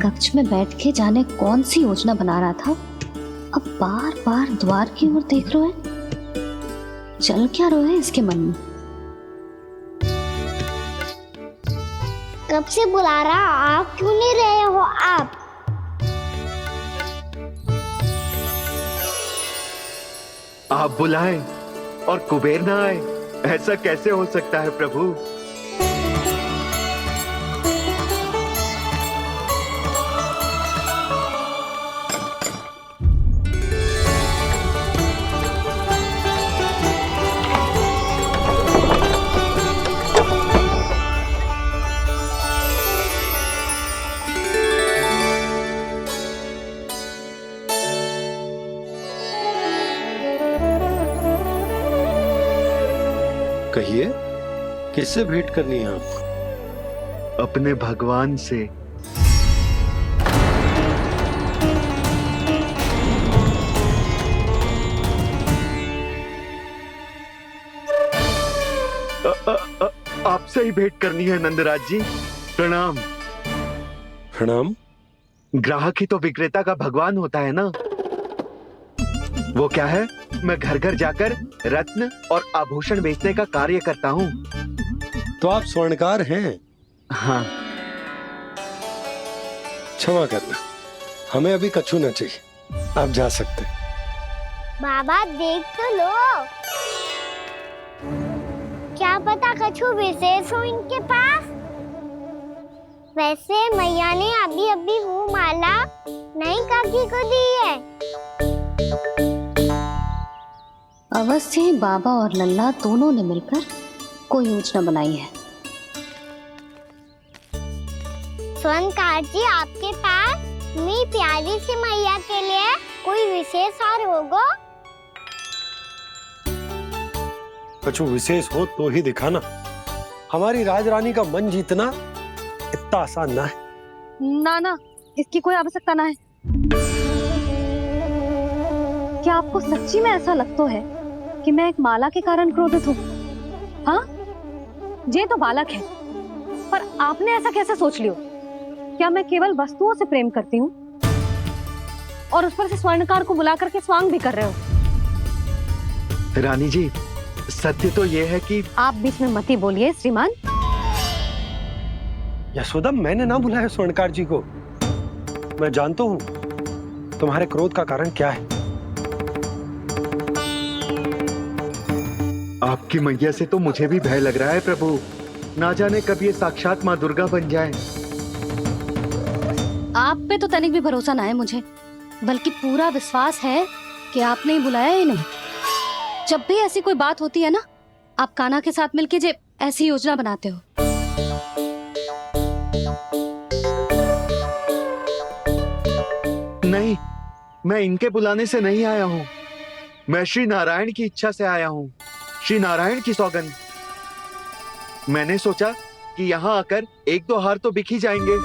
कक्ष में बैठ के जाने कौन सी योजना बना रहा था, अब बार बार द्वार की ओर देख रहे हैं। चल क्या रहे हैं इसके मन में? कब से बुला रहा, आप क्यों नहीं रहे हो? आप बुलाएं और कुबेर ना आए, ऐसा कैसे हो सकता है प्रभु? कहिए, किससे भेंट करनी है आपको? अपने भगवान से। आपसे ही भेंट करनी है नंदराज जी। प्रणाम। प्रणाम। ग्राहक ही तो विक्रेता का भगवान होता है ना। वो क्या है, मैं घर घर जाकर रत्न और आभूषण बेचने का कार्य करता हूँ। तो आप स्वर्णकार हैं? हाँ। क्षमा करना, हमें अभी कछु न चाहिए, आप जा सकते। बाबा देख तो लो, क्या पता कछु विशेष हो इनके पास। वैसे मैया ने अभी अभी वो माला नई काकी को दी है। अवश्य ही बाबा और लल्ला दोनों ने मिलकर कोई योजना बनाई है। स्वर्णकार जी, आपके पास मेरी प्यारी सी मैया के लिए कोई विशेष हार होगा? कछु विशेष हो तो ही दिखाना। हमारी राजरानी का मन जीतना इतना आसान ना है। ना ना, इसकी कोई आवश्यकता ना है। क्या आपको सच्ची में ऐसा लगता है कि मैं एक माला के कारण क्रोधित हूँ? हाँ, ये तो बालक है, पर आपने ऐसा कैसे सोच लियो? क्या मैं केवल वस्तुओं से प्रेम करती हूँ और उस पर से स्वर्णकार को बुला करके स्वांग भी कर रहे हो? रानी जी, सत्य तो ये है कि आप बीच में मत ही बोलिए श्रीमान। यशोदा, मैंने ना बुलाया स्वर्णकार जी को। मैं जानता हूँ तुम्हारे क्रोध का कारण क्या है। आपकी मैया से तो मुझे भी भय लग रहा है प्रभु। ना जाने कब ये साक्षात माँ दुर्गा बन जाए। आप पे तो तनिक भी भरोसा ना है मुझे, बल्कि पूरा विश्वास है कि आपने ही बुलाया ही नहीं। जब भी ऐसी कोई बात होती है ना, आप कान्हा के साथ मिलके जे ऐसी योजना बनाते हो। नहीं, मैं इनके बुलाने से नहीं आया हूँ। मैं श्री नारायण की इच्छा से आया हूँ, श्री नारायण की सौगंध। मैंने सोचा कि यहाँ आकर एक दो हार तो बिक ही जाएंगे।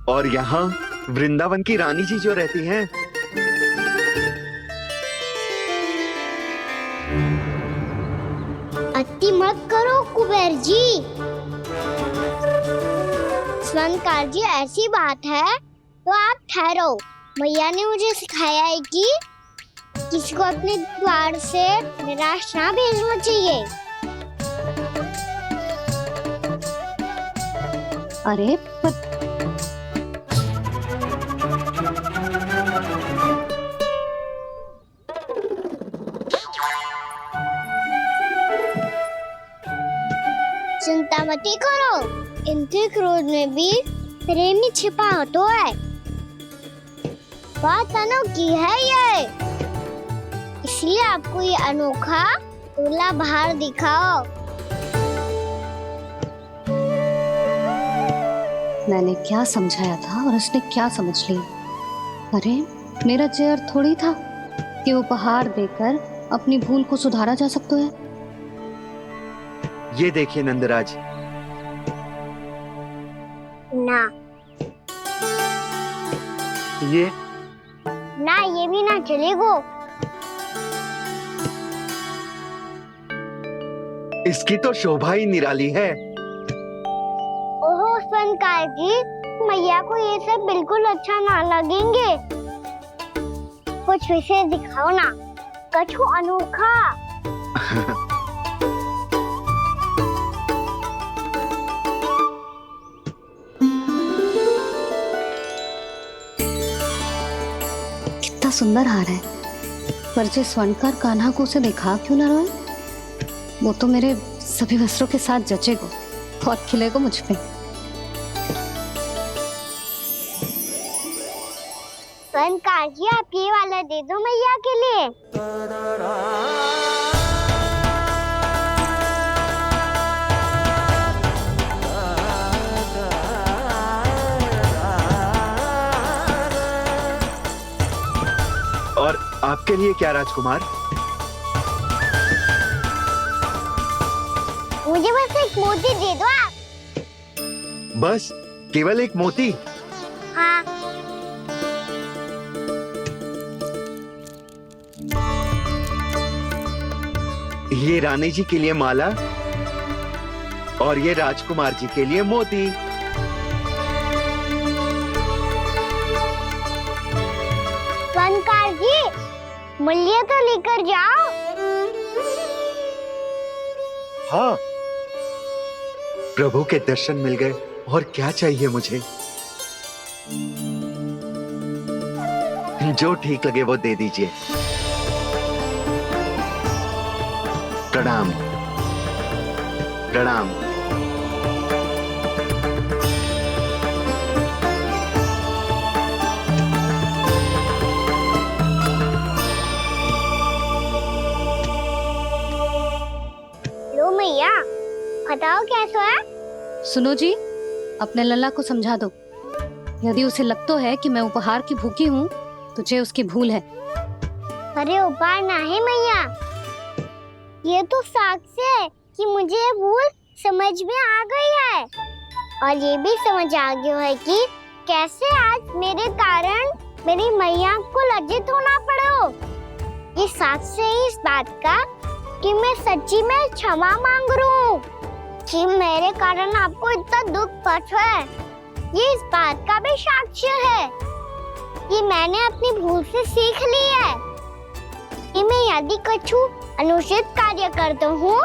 और यहाँ वृंदावन की रानी जी जो रहती हैं, अति मत करो कुबेर जी। स्वर्णकार जी, ऐसी बात है तो आप ठहरो। मैया ने मुझे सिखाया है कि किसी को अपने द्वार से निराश ना भेजना चाहिए। अरे पर चिंता मत करो, इनके क्रोध में भी प्रेम ही छिपा तो है। बात अनोखी है ये, इसलिए आपको ये अनोखा दूल्हा बाहर दिखाओ। मैंने क्या समझाया था और उसने क्या समझ लिया? अरे मेरा चेयर थोड़ी था कि उपहार देकर अपनी भूल को सुधारा जा सकता है। ये देखिए नंदराज। ना ये ना, ये भी ना चलेगो। इसकी तो शोभा ही निराली है। ओहो स्वर्णकार जी, मैया को ये सब बिल्कुल अच्छा ना लगेंगे। कुछ विशेष दिखाओ ना, कछु अनोखा। कितना सुंदर हार है, पर जो स्वर्णकार कान्हा को उसे दिखा क्यों ना रोए? वो तो मेरे सभी वस्त्रों के साथ जचेगा और खिलेगा मुझ पे। स्वर्णकार जी, आप ये वाला दे दो मैया के लिए। और आपके लिए क्या राजकुमार? मुझे बस एक मोती दे दो आप। बस केवल एक मोती? हाँ। ये रानी जी के लिए माला और ये राजकुमार जी के लिए मोती। स्वर्णकार जी, मूल्य तो लेकर जाओ। हाँ, प्रभु के दर्शन मिल गए, और क्या चाहिए मुझे? जो ठीक लगे वो दे दीजिए। प्रणाम प्रणाम। लो मैया, बताओ कैसा है? सुनो जी, अपने लल्ला को समझा दो। यदि उसे लगता है कि मैं उपहार की भूखी हूँ, तो ये उसकी भूल है। अरे उपहार ना है मैया, ये तो साक्ष्य है कि मुझे ये भूल समझ में आ गई है, और ये भी समझ आ गया है कि कैसे आज मेरे कारण मेरी मैया को लज्जित होना पड़ो। ये साक्ष्य है इस बात का कि मैं सच्ची में क्षमा मांग रहा हूँ कि मेरे कारण आपको इतना दुख पहुंचा है। ये इस बात का भी साक्ष्य है कि मैंने अपनी भूल से सीख ली है कि मैं यदि कछु अनुचित कार्य करता हूँ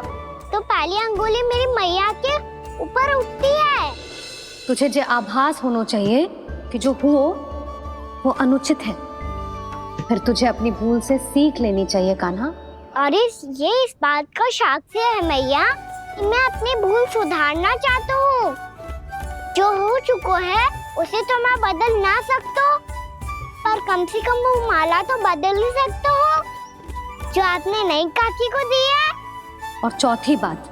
तो पहली अंगुली मेरी मैया के ऊपर उठती है। तुझे जो आभास होना चाहिए कि जो हुआ वो अनुचित है, फिर तुझे अपनी भूल से सीख लेनी चाहिए कान्हा। और ये इस बात का साक्ष्य है मैया कि मैं अपनी भूल सुधारना चाहता हूँ। जो हो चुका है उसे तो मैं बदल ना सकता, पर कम से कम वो माला तो बदल ही सकता हूँ जो आपने नई काकी को दी है। और चौथी बात,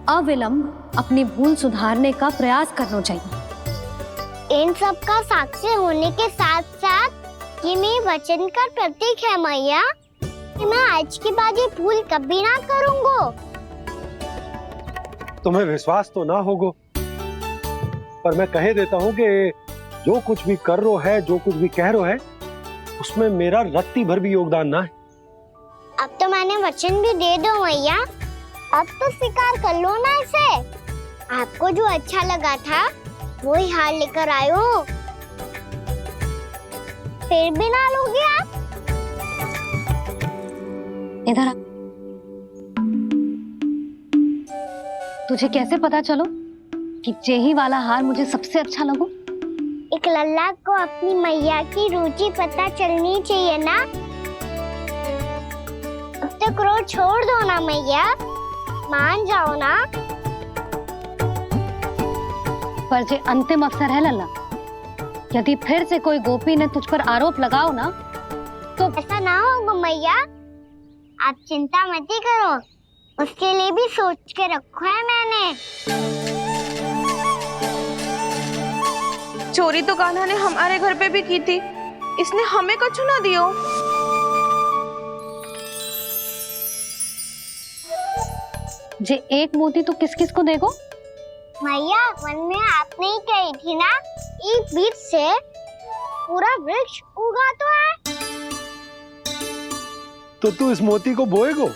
अविलंब अपनी भूल सुधारने का प्रयास करना चाहिए। इन सब का साक्षी होने के साथ साथ ये मेरे वचन का प्रतीक है मैया कि मैं आज के बाद ये भूल कभी ना करूँगा। तुम्हें विश्वास तो ना होगो, पर मैं कह देता हूँ कि जो कुछ भी कर रो है, जो कुछ भी कह रो है, उसमें मेरा रत्ती भर भी योगदान ना है। अब तो मैंने वचन भी दे दो मैया, अब तो स्वीकार कर लो ना इसे। आपको जो अच्छा लगा था वो ही हार लेकर आयो, फिर भी ना लोगे आप? इधर आ। तुझे कैसे पता चलो कि यही वाला हार मुझे सबसे अच्छा लगो? एक लल्ला को अपनी मैया की रुचि पता चलनी चाहिए ना। अब तो क्रोध छोड़ दो ना मैया, मान जाओ ना। पर जे अंतिम अवसर है लल्ला, यदि फिर से कोई गोपी ने तुझ पर आरोप लगाओ ना तो ऐसा ना होगा मैया, आप चिंता मत ही करो, उसके लिए भी सोच के रखा है मैंने। चोरी तो कान्हा ने हमारे घर पे भी की थी, इसने हमें कछु ना दियो। जे एक मोती तो किस किस को देगो? मैया, मन में आपने ही कही थी ना, एक बीज से पूरा वृक्ष उगा तो है। तो तू इस मोती को बोएगो?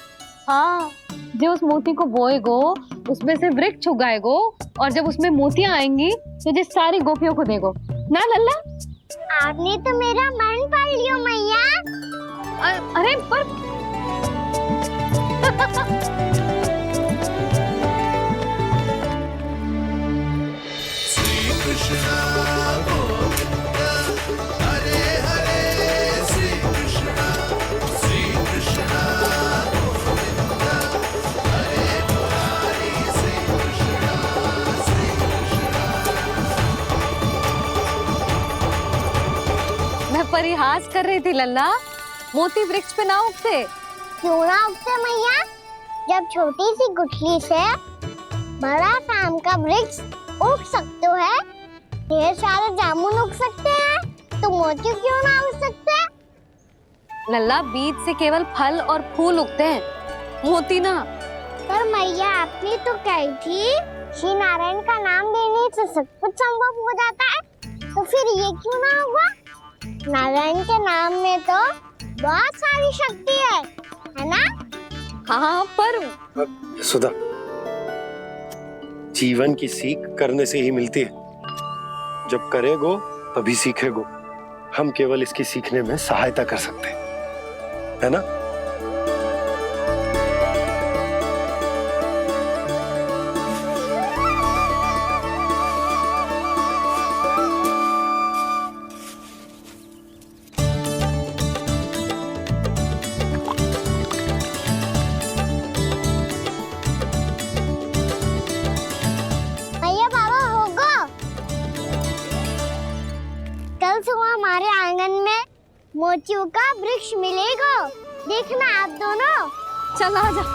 हाँ, जो उस मोती को बोएगो उसमें से वृक्ष उगाएगो, और जब उसमें मोतियां आएंगी तो जो सारी गोपियों को देगो। ना लल्ला। आपने तो मेरा मन पढ़ लियो मैया। अरे पर मैं परिहास कर रही थी लल्ला, मोती वृक्ष पे ना उगते। क्यों ना उगते मैया? जब छोटी सी गुठली से बड़ा आम का वृक्ष उग सकते है, ढेर सारे जामुन उग सकते हैं, तो मोती क्यों ना उग सकते? लल्ला, बीज से केवल फल और फूल उगते हैं, मोती ना। पर मैया आपने तो कही थी श्री नारायण का नाम लेने से सब कुछ संभव हो जाता है, तो फिर ये क्यों ना हुआ? नारायण के नाम में तो बहुत सारी शक्ति है ना? हाँ पर सुधा, जीवन की सीख करने से ही मिलती है। जब करेगो तभी सीखेगो। हम केवल इसकी सीखने में सहायता कर सकते हैं, है ना? भैया बाबा होगो, कल सुबह हमारे आंगन में मोतियों का वृक्ष मिलेगा। देखना आप दोनों। चल आ जा।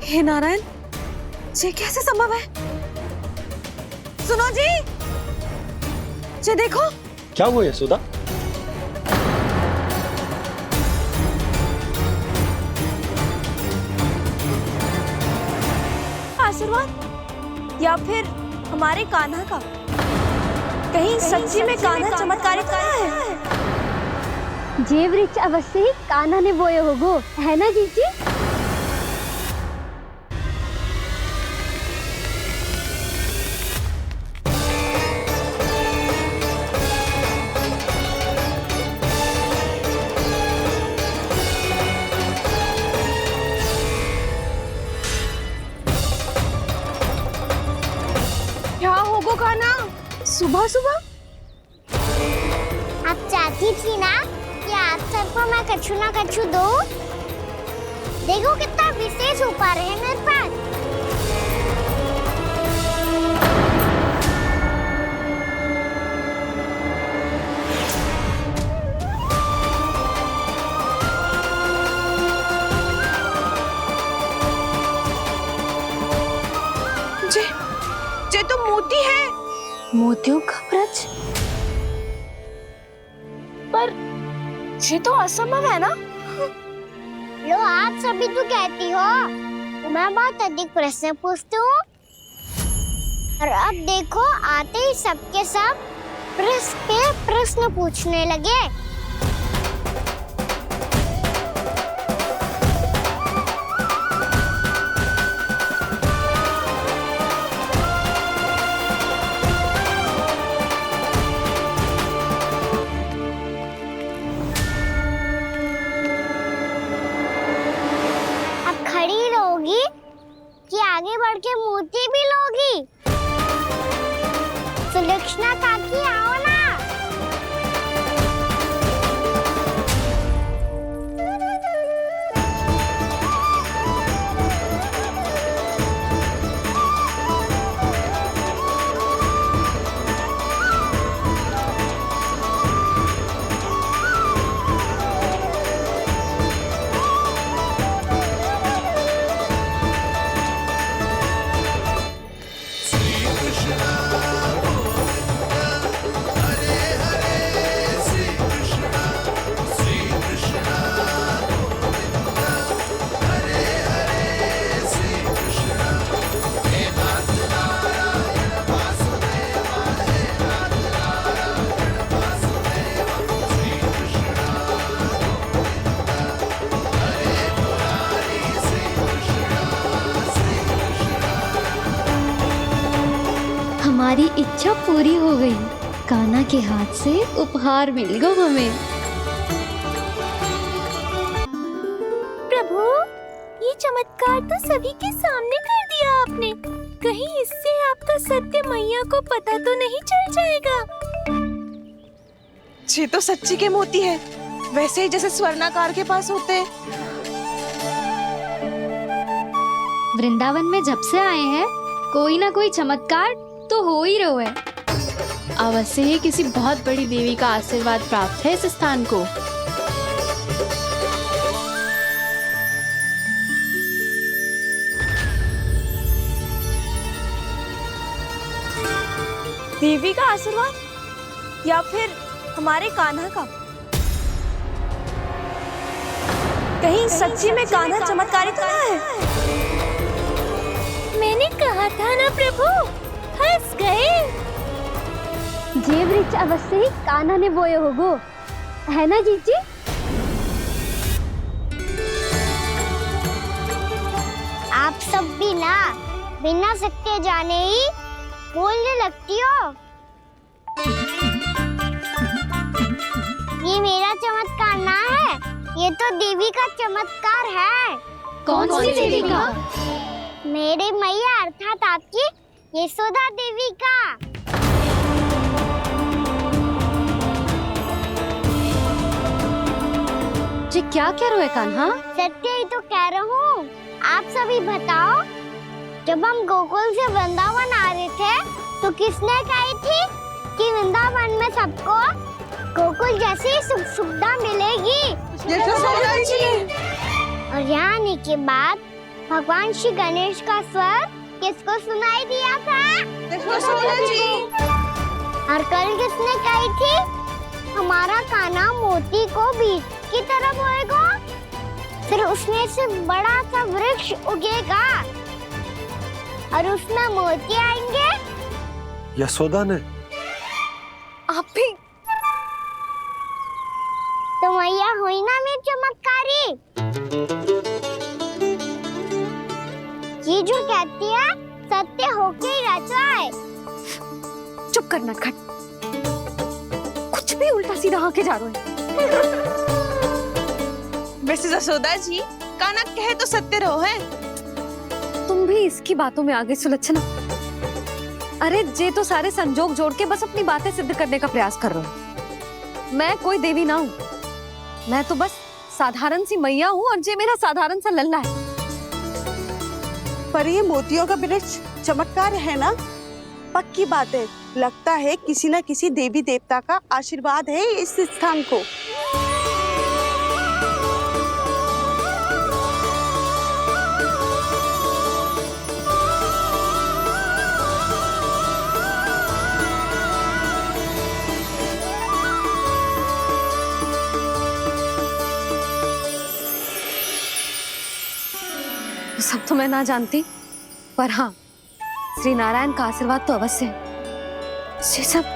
हे नारायण, ये कैसे संभव है? सुनो जी, ये देखो। क्या हुआ यशोदा? आशीर्वाद या फिर हमारे कान्हा का? कहीं सच्ची में कान्हा चमत्कारिक है? जे वृक्ष अवश्य ही कान्हा ने बोए होगो, है ना जीजी? क्या होगो कान्हा सुबह सुबह? आप चाहती थी ना कि आज सबको मैं कछु ना कछु दूं? देखो कितना विशेष उपहार है मेरे पास। ये तो मोती है। मोतियों का वृक्ष? पर ये तो असंभव है ना? लो आप सभी तो कहती हो, तो मैं बहुत अधिक प्रश्न पूछती हूँ, और अब देखो आते ही सबके सब प्रश्न पे प्रश्न पूछने लगे। कि आगे बढ़ के मोती भी लोगी? सुलक्षणा काकी आओ ना। हमारी इच्छा पूरी हो गई। कान्हा के हाथ से उपहार मिल गया हमें। प्रभु, ये चमत्कार तो सभी के सामने कर दिया आपने। कहीं इससे आपका सत्य मैया को पता तो नहीं चल जाएगा? ये तो सच्ची के मोती है, वैसे ही जैसे स्वर्णाकार के पास होते हैं। वृंदावन में जब से आए हैं कोई ना कोई चमत्कार तो हो ही रहा है। अवश्य ही किसी बहुत बड़ी देवी का आशीर्वाद प्राप्त है इस स्थान को। देवी का आशीर्वाद या फिर हमारे कान्हा का? कहीं सच्ची में कान्हा चमत्कारी तो ना है? मैंने कहा था ना प्रभु, हंस गए। ये वृक्ष अवश्य ही कान्हा ने बोए होगो, है ना जीजी? आप सब भी ना बिना सत्य जाने ही बोलने लगती हो। ये मेरा चमत्कार ना है, ये तो देवी का चमत्कार है। कौन सी देवी का? मेरे मैया अर्थात आपकी यशोदा देवी का। जी क्या कह रहे हो कान्हा? सत्य ही तो कह रहा हूँ। आप सभी बताओ, जब हम गोकुल से वृंदावन आ रहे थे तो किसने कही थी कि वृंदावन में सबको गोकुल जैसी सुख सुविधा मिलेगी? और यहाँ आने के बाद भगवान श्री गणेश का स्वर किसको सुनाई दिया था? और कल किसने कही थी हमारा कान्हा मोती को बीज की तरह बोएगा, फिर उसमें से बड़ा सा वृक्ष उगेगा और उसमें मोती आएंगे? यशोदा ने? आप भी? तो मैया हुई ना मेरी चमत्कारी। ये जो कहती है सत्य होके ही रहता है। चुप करना खट, कुछ भी उल्टा सीधा आके जा रहे हो। वैसे जसोदा जी, कान्हा कहे तो सत्य रहो है। तुम भी इसकी बातों में आगे सुलक्षणा। अरे जे तो सारे संजोग जोड़ के बस अपनी बातें सिद्ध करने का प्रयास कर रहे हो। मैं कोई देवी ना हूँ, मैं तो बस साधारण सी मैया हूँ और जे मेरा साधारण सा लल्ला है। पर ये मोतियों का वृक्ष चमत्कार है ना? पक्की बात है, लगता है किसी न किसी देवी देवता का आशीर्वाद है इस स्थान को। सब तो मैं ना जानती, पर हाँ, श्री नारायण का आशीर्वाद तो अवश्य है। ये सब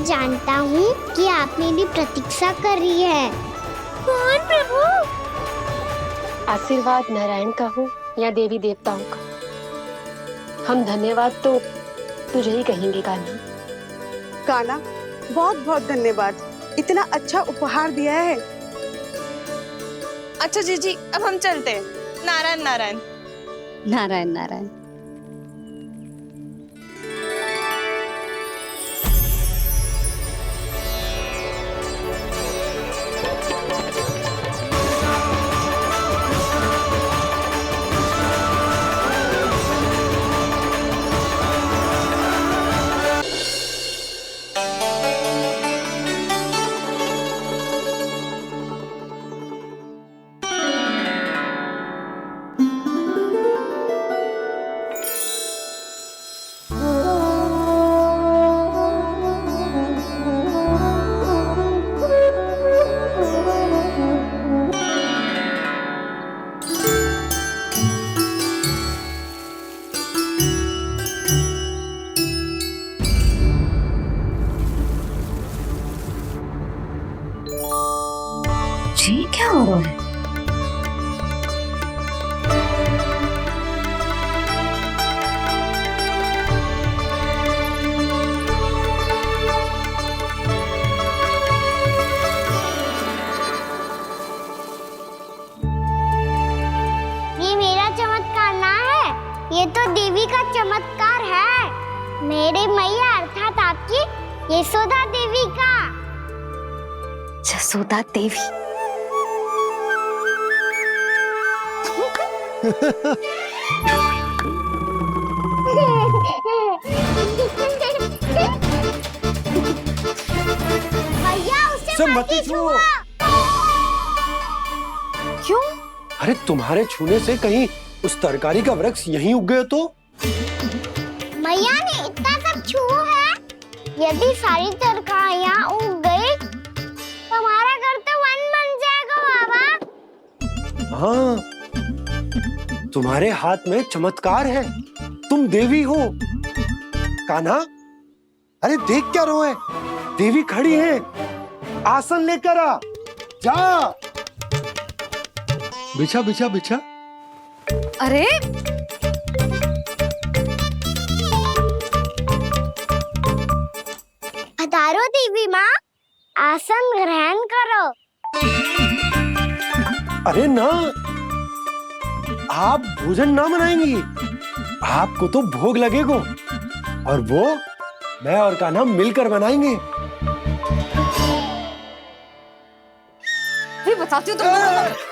जानता हूँ कि आप मेरी प्रतीक्षा कर रही है। कौन प्रभु? आशीर्वाद नारायण का हो या देवी देवताओं का, हम धन्यवाद तो तुझे ही कहेंगे कान्हा। कान्हा, बहुत बहुत धन्यवाद, इतना अच्छा उपहार दिया है। अच्छा जीजी, अब हम चलते हैं। नारायण नारायण। नारायण नारायण। जी क्या हो रहा है? ये मेरा चमत्कार ना है, ये तो देवी का चमत्कार है। मेरे मैया अर्थात आपकी यशोदा देवी का। जसोदा देवी। भैया उसे सब मत मत छुओ। क्यों? अरे तुम्हारे छूने से कहीं उस तरकारी का वृक्ष यहीं उग गए तो? मैया ने इतना सब छुआ है, यदि सारी तरकारियां उग गई तो हमारा घर तो वन बन जाएगा बाबा। हाँ, तुम्हारे हाथ में चमत्कार है, तुम देवी हो। कान्हा, अरे देख क्या रोए, देवी खड़ी है, आसन लेकर आ, जा। बिछा बिछा बिछा। अरे पधारो देवी माँ, आसन ग्रहण करो। अरे ना, आप भोजन ना बनाएंगी, आपको तो भोग लगेगा और वो मैं और कान्हा मिलकर बनाएंगे। फिर बताती हूँ तुमको।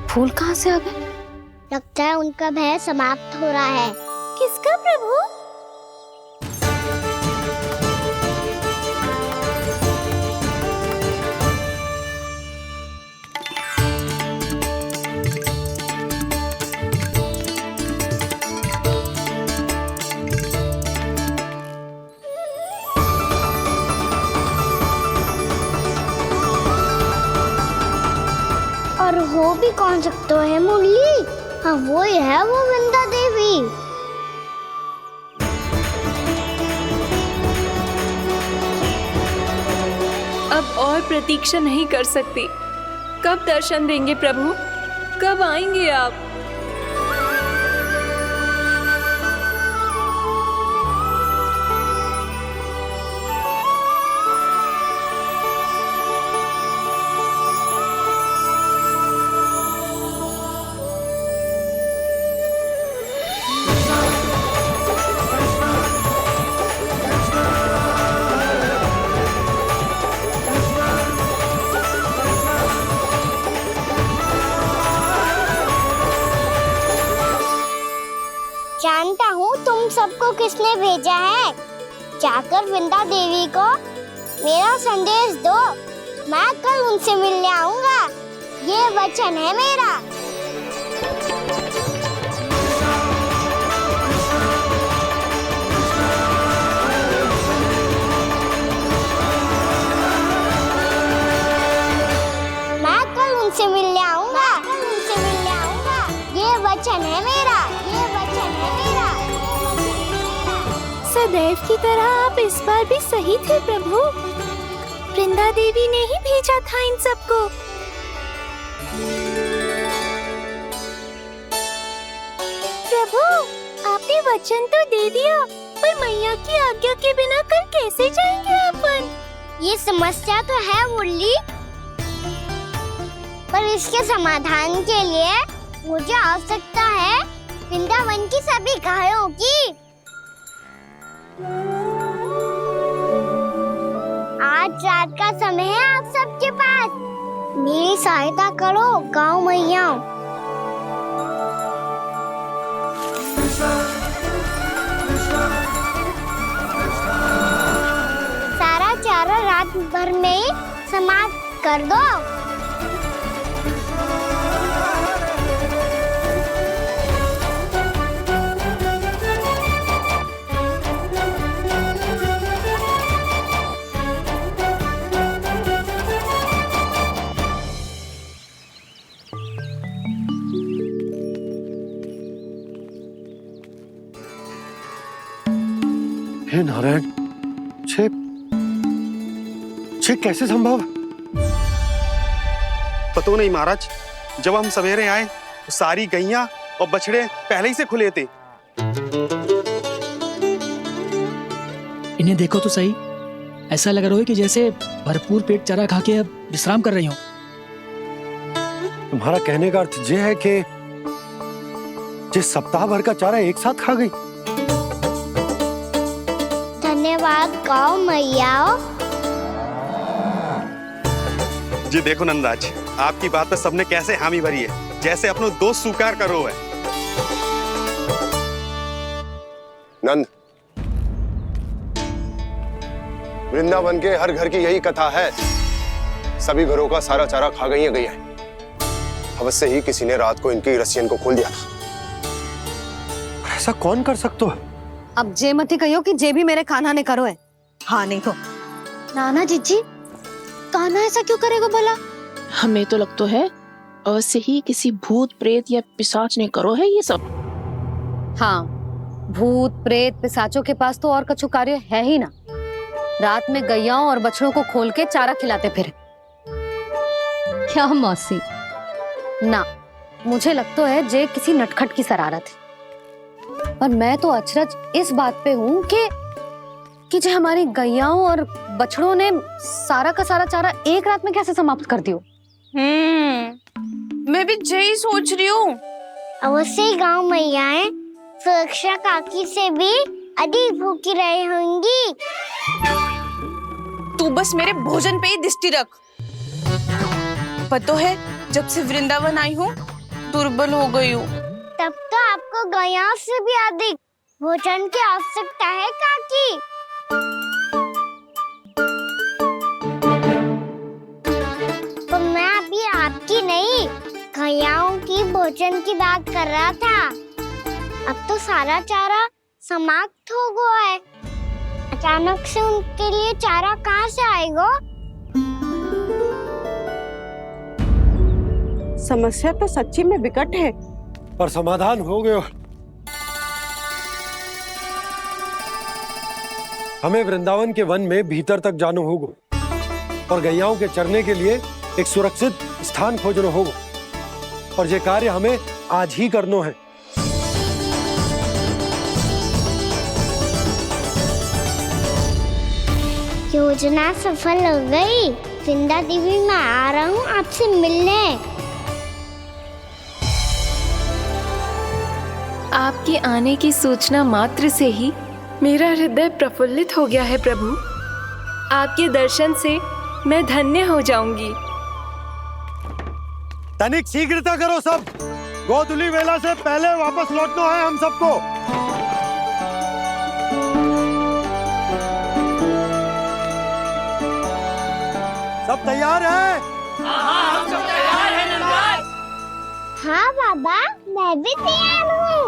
फूल कहाँ से आ गए? लगता है उनका भय समाप्त हो रहा है। किसका प्रभु? और वो भी कौन सकता है मुरली? हाँ वो ही है, वो वृंदा देवी। अब और प्रतीक्षा नहीं कर सकती। कब दर्शन देंगे प्रभु? कब आएंगे आप? जानता हूँ तुम सबको किसने भेजा है। जाकर वृंदा देवी को मेरा संदेश दो। मैं कल उनसे मिलने आऊंगा, ये वचन है मेरा। मैं कल उनसे मिलने आऊंगा, ये वचन है मेरा, ये वचन है मेरा। सदैव की तरह आप इस बार भी सही थे प्रभु। वृंदा देवी ने ही भेजा था इन सबको। प्रभु, आपने वचन तो दे दिया, पर मैया की आज्ञा के बिना कल कैसे जाएंगे अपन? ये समस्या तो है मुरली, पर इसके समाधान के लिए मुझे आवश्यकता है वृंदावन की सभी गायों की। आज रात का समय है आप सबके पास, मेरी सहायता करो गाँव मैया। सारा चारा रात भर में ही समाप्त कर दो। हे नारायण, छे कैसे संभव? पता नहीं महाराज, जब हम सवेरे आए तो सारी गैया और बछड़े पहले ही से खुले थे। इन्हें देखो तो सही, ऐसा लग रहा है कि जैसे भरपूर पेट चारा खा के अब विश्राम कर रही हो। तुम्हारा कहने का अर्थ यह है कि जिस सप्ताह भर का चारा एक साथ खा गई। धन्यवाद गाँव मैया। जी देखो नंदराज, आपकी बात पर सबने कैसे हामी भरी है, जैसे अपनो दोस्त स्वीकार करो है। नंद, वृंदावन के हर घर की यही कथा है, सभी घरों का सारा चारा खा गई है। अवश्य ही किसी ने रात को इनकी रस्सियन को खोल दिया था। ऐसा कौन कर सकता है? अब जे मती कहियो कि जे भी मेरे कान्हा ने करो है। हाँ नहीं तो नाना जीजी, कान्हा ऐसा क्यों करेगा भला? हमें तो लगता है अवश्य ही किसी भूत प्रेत या पिशाच ने करो है ये सब। हाँ, भूत प्रेत पिशाचों के पास तो और कछु कार्य है ही ना। रात में गैयाओं और बछड़ों को खोल के चारा खिलाते फिर। क्या मौसी? ना, मुझे लगता है जे किसी नटखट की शरारत है। पर मैं तो अचरज इस बात पे हूँ कि जो हमारी गैयाओं और बछड़ों ने सारा का सारा चारा एक रात में कैसे समाप्त कर दियो। मैं भी यही सोच रही हूँ। अवश्य ही गाँव मैयाएं सुरक्षा काकी से भी अधिक भूखी रही होंगी। तू बस मेरे भोजन पे ही दृष्टि रख। पता है, जब से वृंदावन आई हूँ दुर्बल हो गई हूँ। तब तो आपको गैयाओं से भी अधिक भोजन की आवश्यकता है काकी। तो मैं अभी आपकी नहीं, गैयाओं की भोजन की बात कर रहा था। अब तो सारा चारा समाप्त हो गया है, अचानक से उनके लिए चारा कहाँ से आएगा? समस्या तो सच्ची में विकट है, पर समाधान हो गया। हमें वृंदावन के वन में भीतर तक जाना होगा और गैयाओं के चरने के लिए एक सुरक्षित स्थान खोजना होगा, और ये कार्य हमें आज ही करना है। योजना सफल हो गई। वृंदा देवी, मैं आ रहा हूँ आपसे मिलने। आपके आने की सूचना मात्र से ही मेरा हृदय प्रफुल्लित हो गया है प्रभु। आपके दर्शन से मैं धन्य हो जाऊंगी। तनिक शीघ्रता करो सब, गोधूली वेला से पहले वापस लौटना है हम सबको। सब तैयार है? हाँ बाबा, मैं भी तैयार हूँ।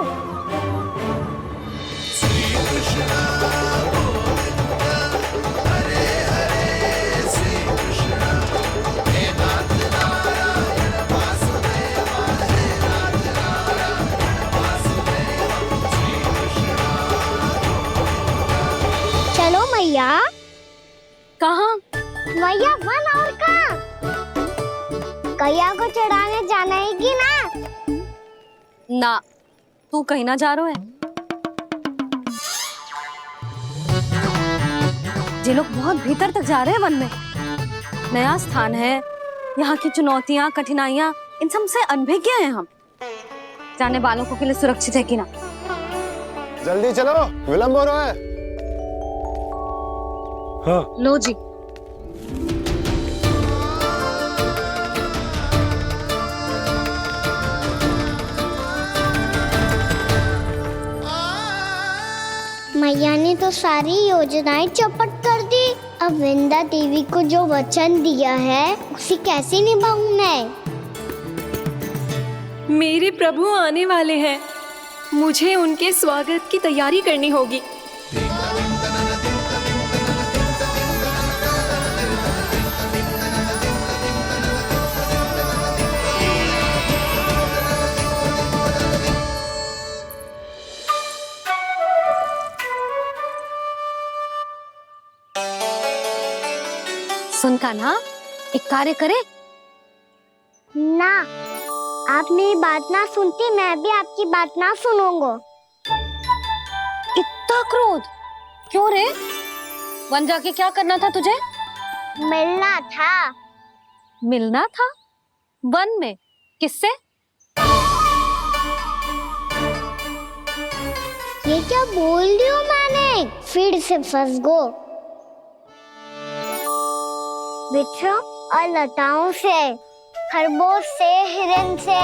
चलो मैया। कहाँ? मैया वन और कहाँ? कैया को चढ़ाने जाना है कि ना? ना, तू कहीं ना जा रहा है। ये लोग बहुत भीतर तक जा रहे हैं वन में। नया स्थान है, यहाँ की चुनौतियाँ, कठिनाइयाँ, इन सब से अनभिज्ञ हैं हम। जाने वालों के लिए सुरक्षित है कि ना? जल्दी चलो, विलंब हो रहा है। हाँ। लो जी। मैया ने तो सारी योजनाएं चौपट कर दी। अब वृंदा देवी को जो वचन दिया है उसे कैसे निभाऊं मैं? मेरे प्रभु आने वाले हैं, मुझे उनके स्वागत की तैयारी करनी होगी। सुन कान्हा, एक कार्य करे? ना, आप मेरी बात ना सुनती, मैं भी आपकी बात ना सुनूंगा। इतना क्रोध क्यों रे? वन जाके क्या करना था तुझे? मिलना था। मिलना था? वन में? किससे? ये क्या बोल रही हूँ मैंने? फिर से फंस गो। वृक्षों और लताओं से, खरगोश से, हिरन से,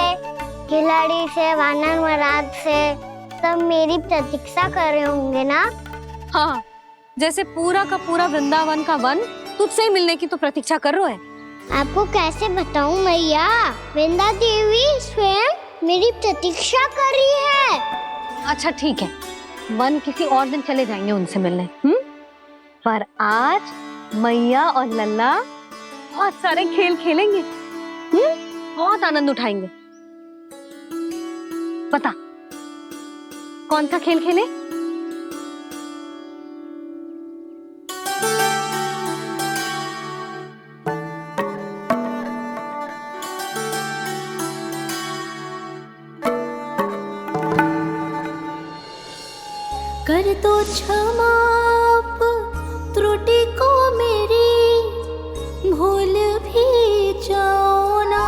खिलाड़ी से, वानर महाराज से, सब मेरी प्रतीक्षा कर रहे होंगे ना? हाँ, जैसे पूरा का पूरा वृंदावन का वन तुझसे ही मिलने की तो प्रतीक्षा कर रहा है। आपको कैसे बताऊं मैया? वृंदा देवी स्वयं मेरी प्रतीक्षा कर रही है। अच्छा ठीक है, वन किसी और दिन चले जाएंगे उनसे मिलने। पर आज मैया और लल्ला बहुत सारे खेल खेलेंगे। बहुत आनंद उठाएंगे। पता कौन सा खेल खेले? कर दो क्षमा त्रुटि को मेरी, भूल भी जाओ ना।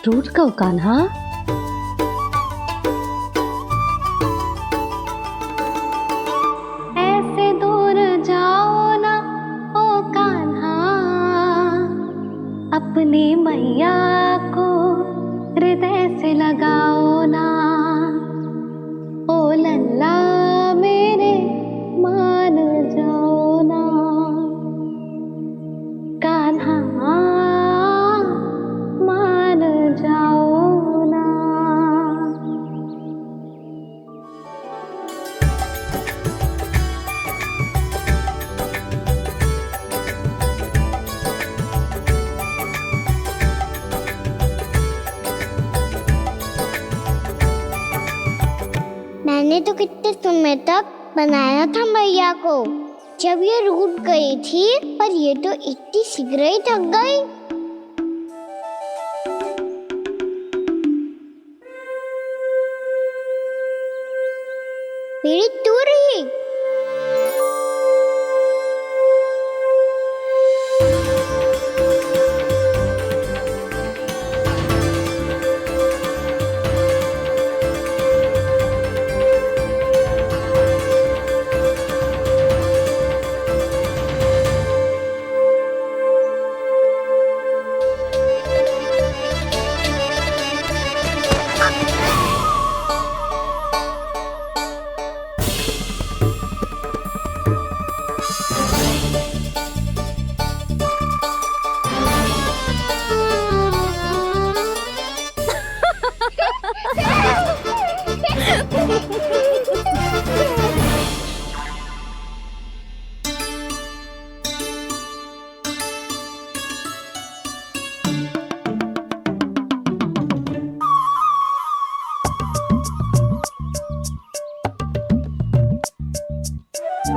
रूठ को कान्हा। ऐसे दूर जाओ ना ओ कान्हा, अपनी मैया को हृदय से लगाओ ना। ओ लल्ला मेरे मान जाओ ना, कान्हा मान जाओ ना। मैंने तो कितने समय तक बनाया था मैया को, जब ये रूठ गई थी, पर ये तो इतनी शीघ्र ही थक गई। मेरी दूर ही।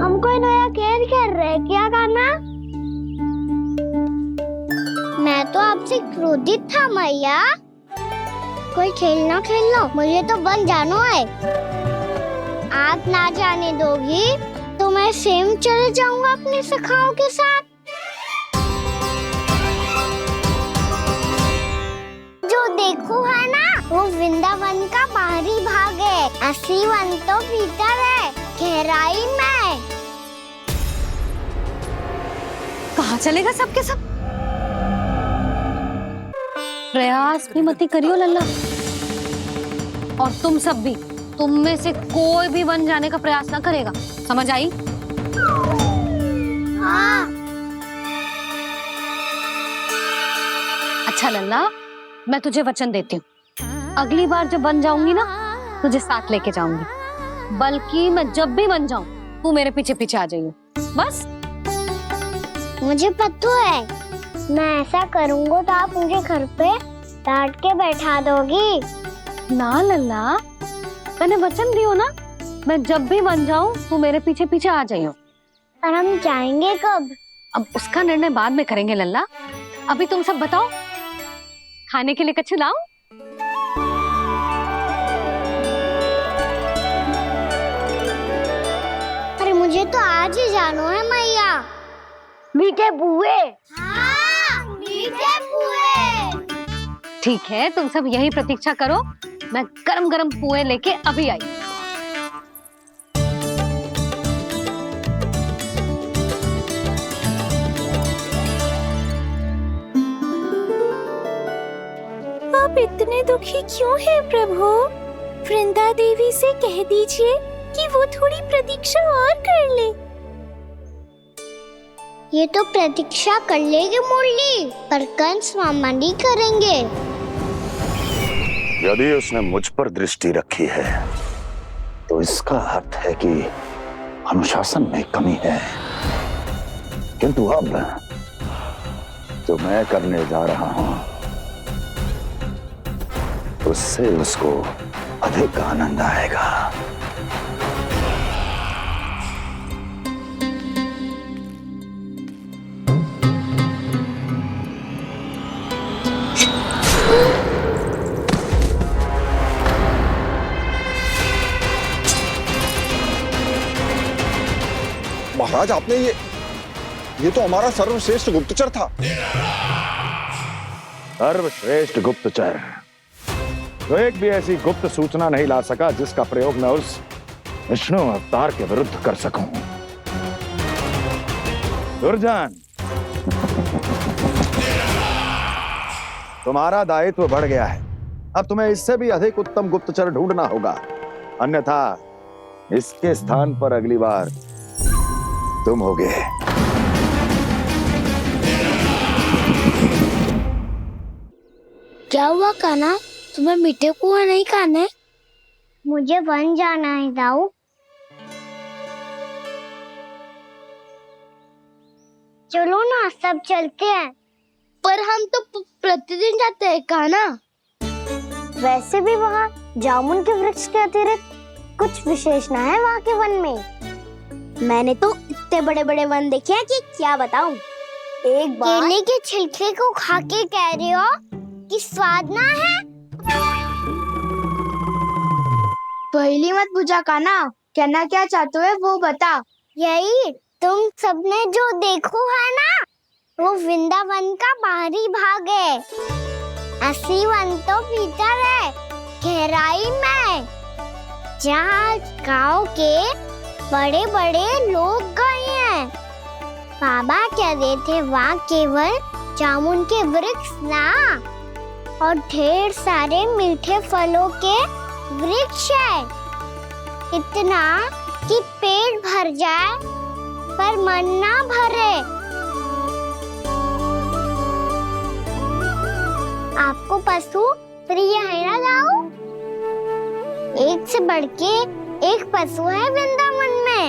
हमको नया खेल खेल रहे क्या करना? मैं तो आपसे क्रोधित था मैया। कोई खेलना खेल लो, मुझे तो बन जाना है। आप ना जाने दोगी तो मैं स्वयं चले जाऊंगा अपने सखाओं के साथ। जो देखो है ना, वो वृंदावन का बाहरी भाग है। असली वन तो भीतर है, गहराई में। कहाँ चलेगा सबके सब? प्रयास भी मत करियो लल्ला। और तुम सब भी, तुम में से कोई भी वन जाने का प्रयास ना करेगा, समझ आई? हाँ। अच्छा लल्ला, मैं तुझे वचन देती हूँ, अगली बार जब बन जाऊंगी ना, तुझे साथ लेके जाऊंगी। बल्कि मैं जब भी बन जाऊं, तू मेरे पीछे पीछे आ जाइयो, बस। मुझे पता है, मैं ऐसा करूंगा तो आप मुझे घर पे डांट के बैठा दोगी। ना लल्ला, मैंने वचन दियो ना, मैं जब भी बन जाऊं, तू मेरे पीछे पीछे आ जाइयो। पर हम जाएंगे कब? अब उसका निर्णय बाद में करेंगे लल्ला। अभी तुम सब बताओ, खाने के लिए कच्छु लाऊं? अरे मुझे तो आज ही जाना है मैया। मीठे पुए। हाँ, मीठे पुए। ठीक है, तुम सब यही प्रतीक्षा करो, मैं गरम गरम पुए लेके अभी आई। आप इतने दुखी क्यों हैं प्रभु? वृंदा देवी से कह दीजिए कि वो थोड़ी प्रतीक्षा और कर ले। ये तो प्रतीक्षा कर लेगी मुरली, पर कंस मामा नहीं करेंगे। यदि उसने मुझ पर दृष्टि रखी है तो इसका अर्थ है कि अनुशासन में कमी है। किंतु अब जो मैं करने जा रहा हूं, उससे उसको अधिक आनंद आएगा। महाराज, आपने ये तो हमारा सर्वश्रेष्ठ गुप्तचर था। सर्वश्रेष्ठ गुप्तचर तो एक भी ऐसी गुप्त सूचना नहीं ला सका जिसका प्रयोग मैं उस विष्णु अवतार के विरुद्ध कर सकूं। दुर्जन, तुम्हारा दायित्व बढ़ गया है। अब तुम्हें इससे भी अधिक उत्तम गुप्तचर ढूंढना होगा, अन्यथा इसके स्थान पर अगली बार तुम होगे। क्या हुआ कान्हा, तुम्हें मीठे पुआ नहीं खाने? मुझे वन जाना है दाऊ। चलो ना, सब चलते हैं। पर हम तो प्रतिदिन जाते हैं कान्हा। वैसे भी वहाँ जामुन के वृक्ष के अतिरिक्त कुछ विशेष ना है वहाँ के वन में। मैंने तो इतने बड़े बड़े वन देखे हैं कि क्या बताऊं। एक बार केले के छिलके को खा के कह रहे हो कि स्वाद ना है? पहली मत बुझा कान्हा, कहना क्या चाहते हो वो बता। यही तुम सबने जो देखो है ना, वो वृंदावन का बाहरी भाग है। असली वन तो भीतर है, गहराई में, जहाँ गांव के बड़े बड़े लोग गए हैं। बाबा कह रहे थे वहाँ केवल जामुन के वृक्ष ना, और ढेर सारे मीठे फलों के वृक्ष है। इतना कि पेट भर जाए पर मन ना भरे। आपको पशु प्रिय है ना दाऊ? एक से बढ़ के एक पशु है वृंदावन में।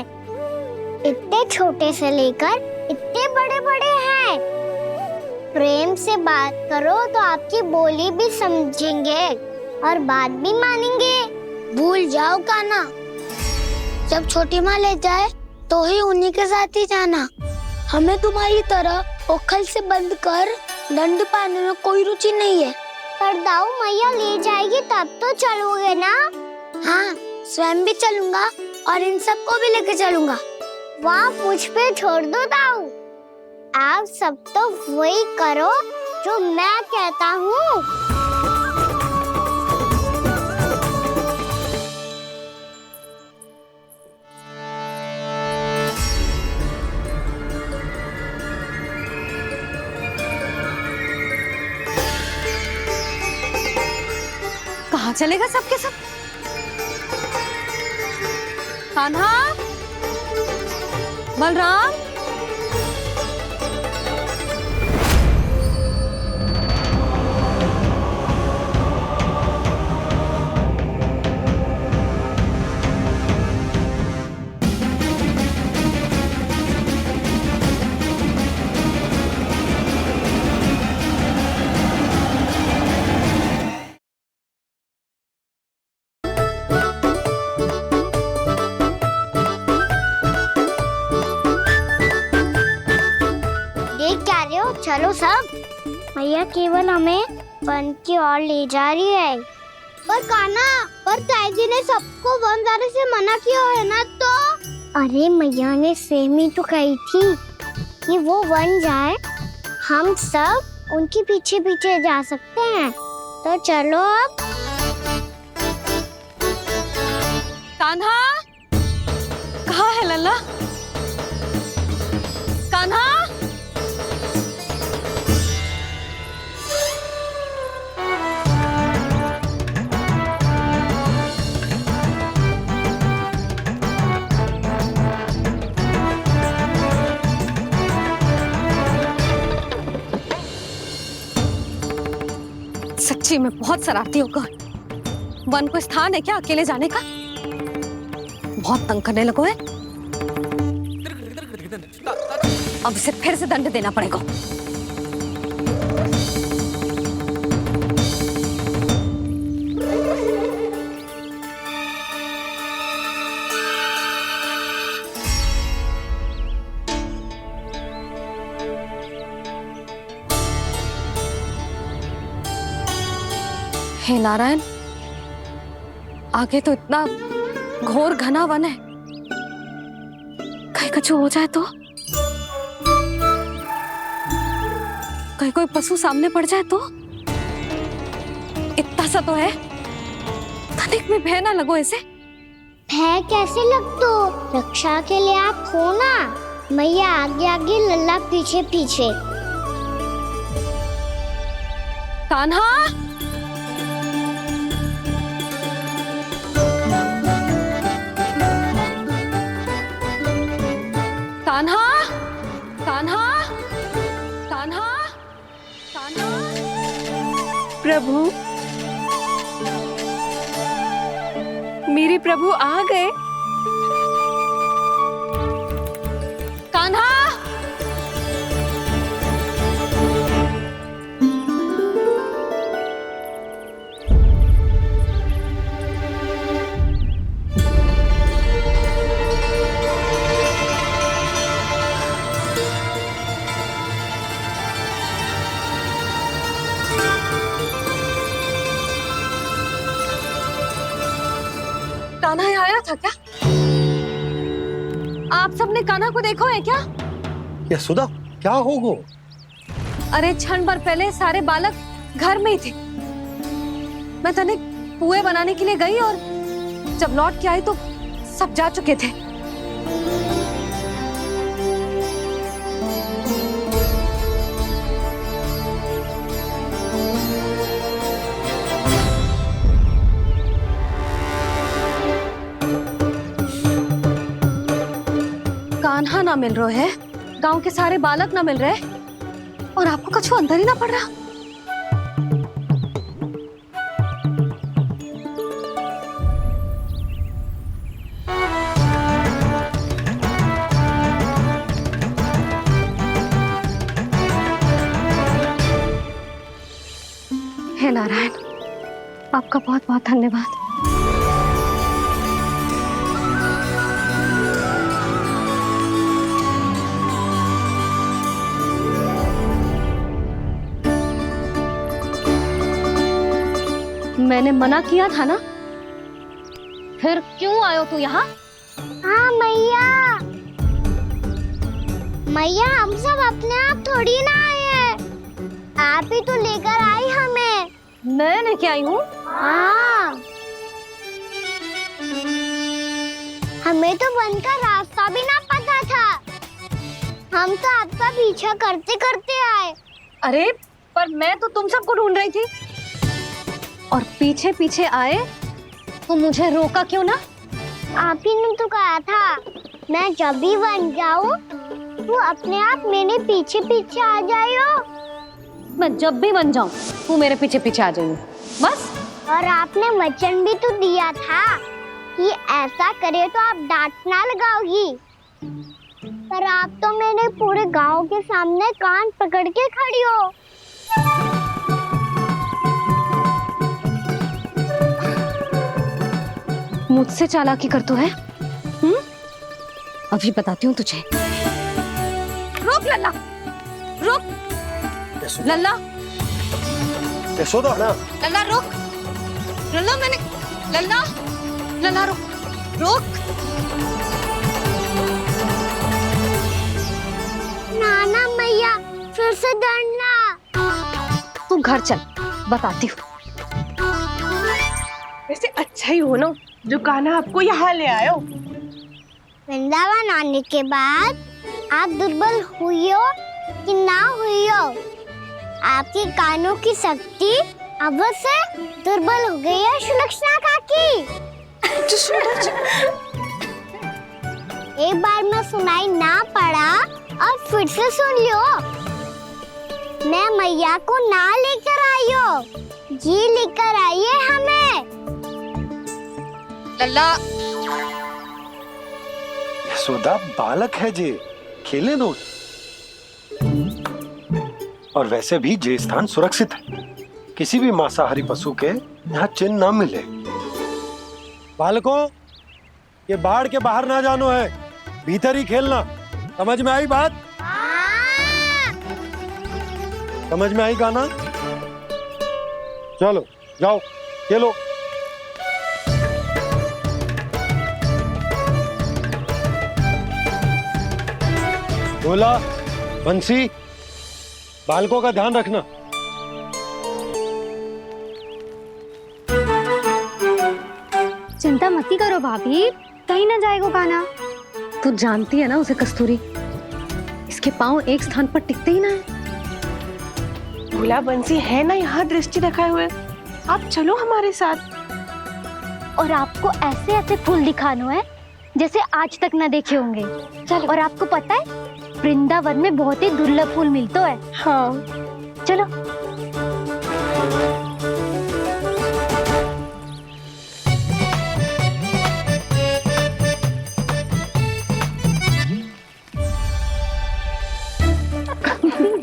इतने छोटे से लेकर इतने बड़े बड़े हैं। प्रेम से बात करो तो आपकी बोली भी समझेंगे और बात भी मानेंगे। भूल जाओ कान्हा, जब छोटी माँ ले जाए तो ही उन्हीं के साथ ही जाना। हमें तुम्हारी तरह ओखल से बंद कर दंड पाने में कोई रुचि नहीं है। पर दाऊ मैया ले जाएगी तब तो चलोगे ना? हाँ, स्वयं भी चलूंगा और इन सबको भी लेके चलूंगा। वाह, मुझ पे छोड़ दो दाऊ। आप सब तो वही करो जो मैं कहता हूँ। कहाँ चलेगा सबके सब? कान्हा, बलराम, चलो सब। मैया केवल हमें वन की ओर ले जा रही है। पर कान्हा, पर ताईजी ने सबको वन जाने से मना किया है ना तो? अरे मैया ने सेम ही तो कही थी कि वो वन जाए, हम सब उनके पीछे पीछे जा सकते हैं। तो चलो अब। कान्हा, कहाँ है लल्ला? कान्हा, सच्ची में बहुत शरारती होगा। वन को स्थान है क्या अकेले जाने का? बहुत तंग करने लगो है। अब इसे फिर से दंड देना पड़ेगा। हे नारायण, आगे तो इतना घोर घना वन है, कहीं कुछ हो जाए तो? कहीं कोई पशु सामने पड़ जाए तो? इतना सा तो है, तनिक में भय ना लगो इसे। भय कैसे लग तो? रक्षा के लिए आप हो ना। मैया आगे आगे, लल्ला पीछे पीछे। कान्हा, कान्हा, कान्हा, कान्हा, कान्हा। प्रभु, मेरे प्रभु आ गए। कान्हा, कान्हा यहाँ आया था क्या? आप सबने कान्हा को देखो है क्या? यशोदा, क्या होगा? अरे क्षण भर पहले सारे बालक घर में ही थे। मैं तनिक पुए बनाने के लिए गई और जब लौट के आई तो सब जा चुके थे। कान्हा ना मिल रहा है, गांव के सारे बालक ना मिल रहे, और आपको कछु अंदर ही ना पड़ रहा। हे नारायण, आपका बहुत बहुत धन्यवाद। मैंने मना किया था ना, फिर क्यों आयो तू यहाँ? हाँ मैया, मैया हम सब अपने आप थोड़ी ना आए हैं, आप ही तो लेकर आई हमें। मैं लेके आई हूँ? हाँ, हमें तो वन का रास्ता भी ना पता था, हम तो आपका पीछा करते करते आए। अरे पर मैं तो तुम सबको ढूंढ रही थी, और पीछे पीछे आए तो मुझे रोका क्यों ना? आप ही ने तो कहा था मैं जब भी बन जाऊं तू अपने आप मेरे पीछे पीछे आ जाइयो। मैं जब भी बन जाऊं तू मेरे पीछे पीछे आ जाइयो, बस। और आपने वचन भी तो दिया था कि ऐसा करे तो आप डांट ना लगाओगी, पर आप तो मेरे पूरे गांव के सामने कान पकड़ के खड़ी हो। मुझसे चालाकी कर तू है? अभी बताती हूँ तुझे। रुक लल्ला, रुक लल्ला, यशोदा ना, लल्ला रुक, लल्ला मैंने, लल्ला, लल्ला रुक, रुक। नाना मैया फिर से डरना। तू घर चल, बताती हूँ। वैसे अच्छा ही हो ना जो कान्हा आपको यहाँ ले आयो। वृंदावन आने के बाद आप दुर्बल हुई हो कि ना हुई हो, आपके कानों की शक्ति अब से दुर्बल हो गई है सुलक्षणा काकी। एक बार में सुनाई ना पड़ा और फिर से सुन लियो। मैं मैया को ना लेकर आई हो, जी लेकर आई है हमें। लल्ला, यशोदा बालक है जे, खेले दो। और वैसे भी जे स्थान सुरक्षित है, किसी भी मांसाहारी पशु के यहाँ चिन्ह ना मिले। बालकों, ये बाढ़ के बाहर ना जानो है, भीतर ही खेलना। समझ में आई बात? समझ में आई गाना? चलो जाओ खेलो। बोला बंसी, बालकों का ध्यान रखना। चिंता मत करो भाभी, कहीं ना जाएगा कान्हा। तू जानती है ना उसे कस्तूरी, इसके पांव एक स्थान पर टिकते ही ना है। भोला बंसी है ना यहाँ दृष्टि रखाए हुए, आप चलो हमारे साथ। और आपको ऐसे ऐसे फूल दिखानो है जैसे आज तक ना देखे होंगे। चलो। और आपको पता है वृंदावन में बहुत ही दुर्लभ फूल मिलते हैं। हाँ चलो।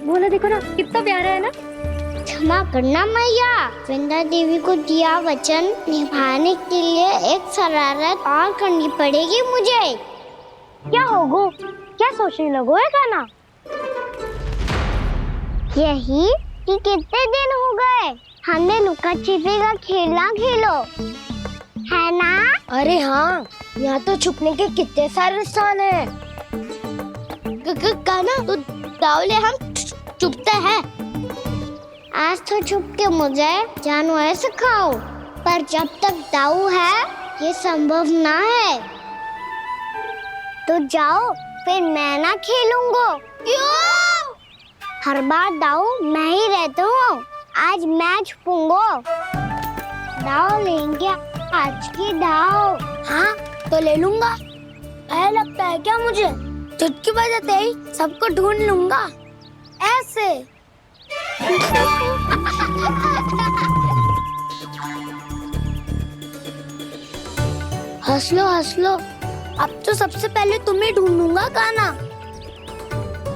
बोला देखो ना कितना प्यारा है ना। क्षमा करना मैया, वृंदा देवी को दिया वचन निभाने के लिए एक शरारत और करनी पड़ेगी मुझे। क्या होगो, क्या सोचने लगो है कान्हा? यही कि कितने दिन हो गए हमने लुका छिपी का खेलना खेलो, है ना? अरे हाँ, यहाँ तो छुपने के कितने सारे स्थान है। कान्हा तो दावले हम छुपते हैं। आज तो छुप के मुझे जानवर सिखाओ, पर जब तक दाऊ है ये संभव ना है। तो जाओ, फिर मैं ना खेलूंगा। क्यों? हर बार दाऊ मैं ही रहता हूँ, आज मैं छुपूंगा। दाऊ लेंगे आज की दाऊ। हाँ तो ले लूंगा। ऐसा लगता है क्या मुझे? चुटकी बजाते ही सबको ढूंढ लूंगा ऐसे। हंस लो, अब तो सबसे पहले तुम्हें ढूंढूंगा कान्हा।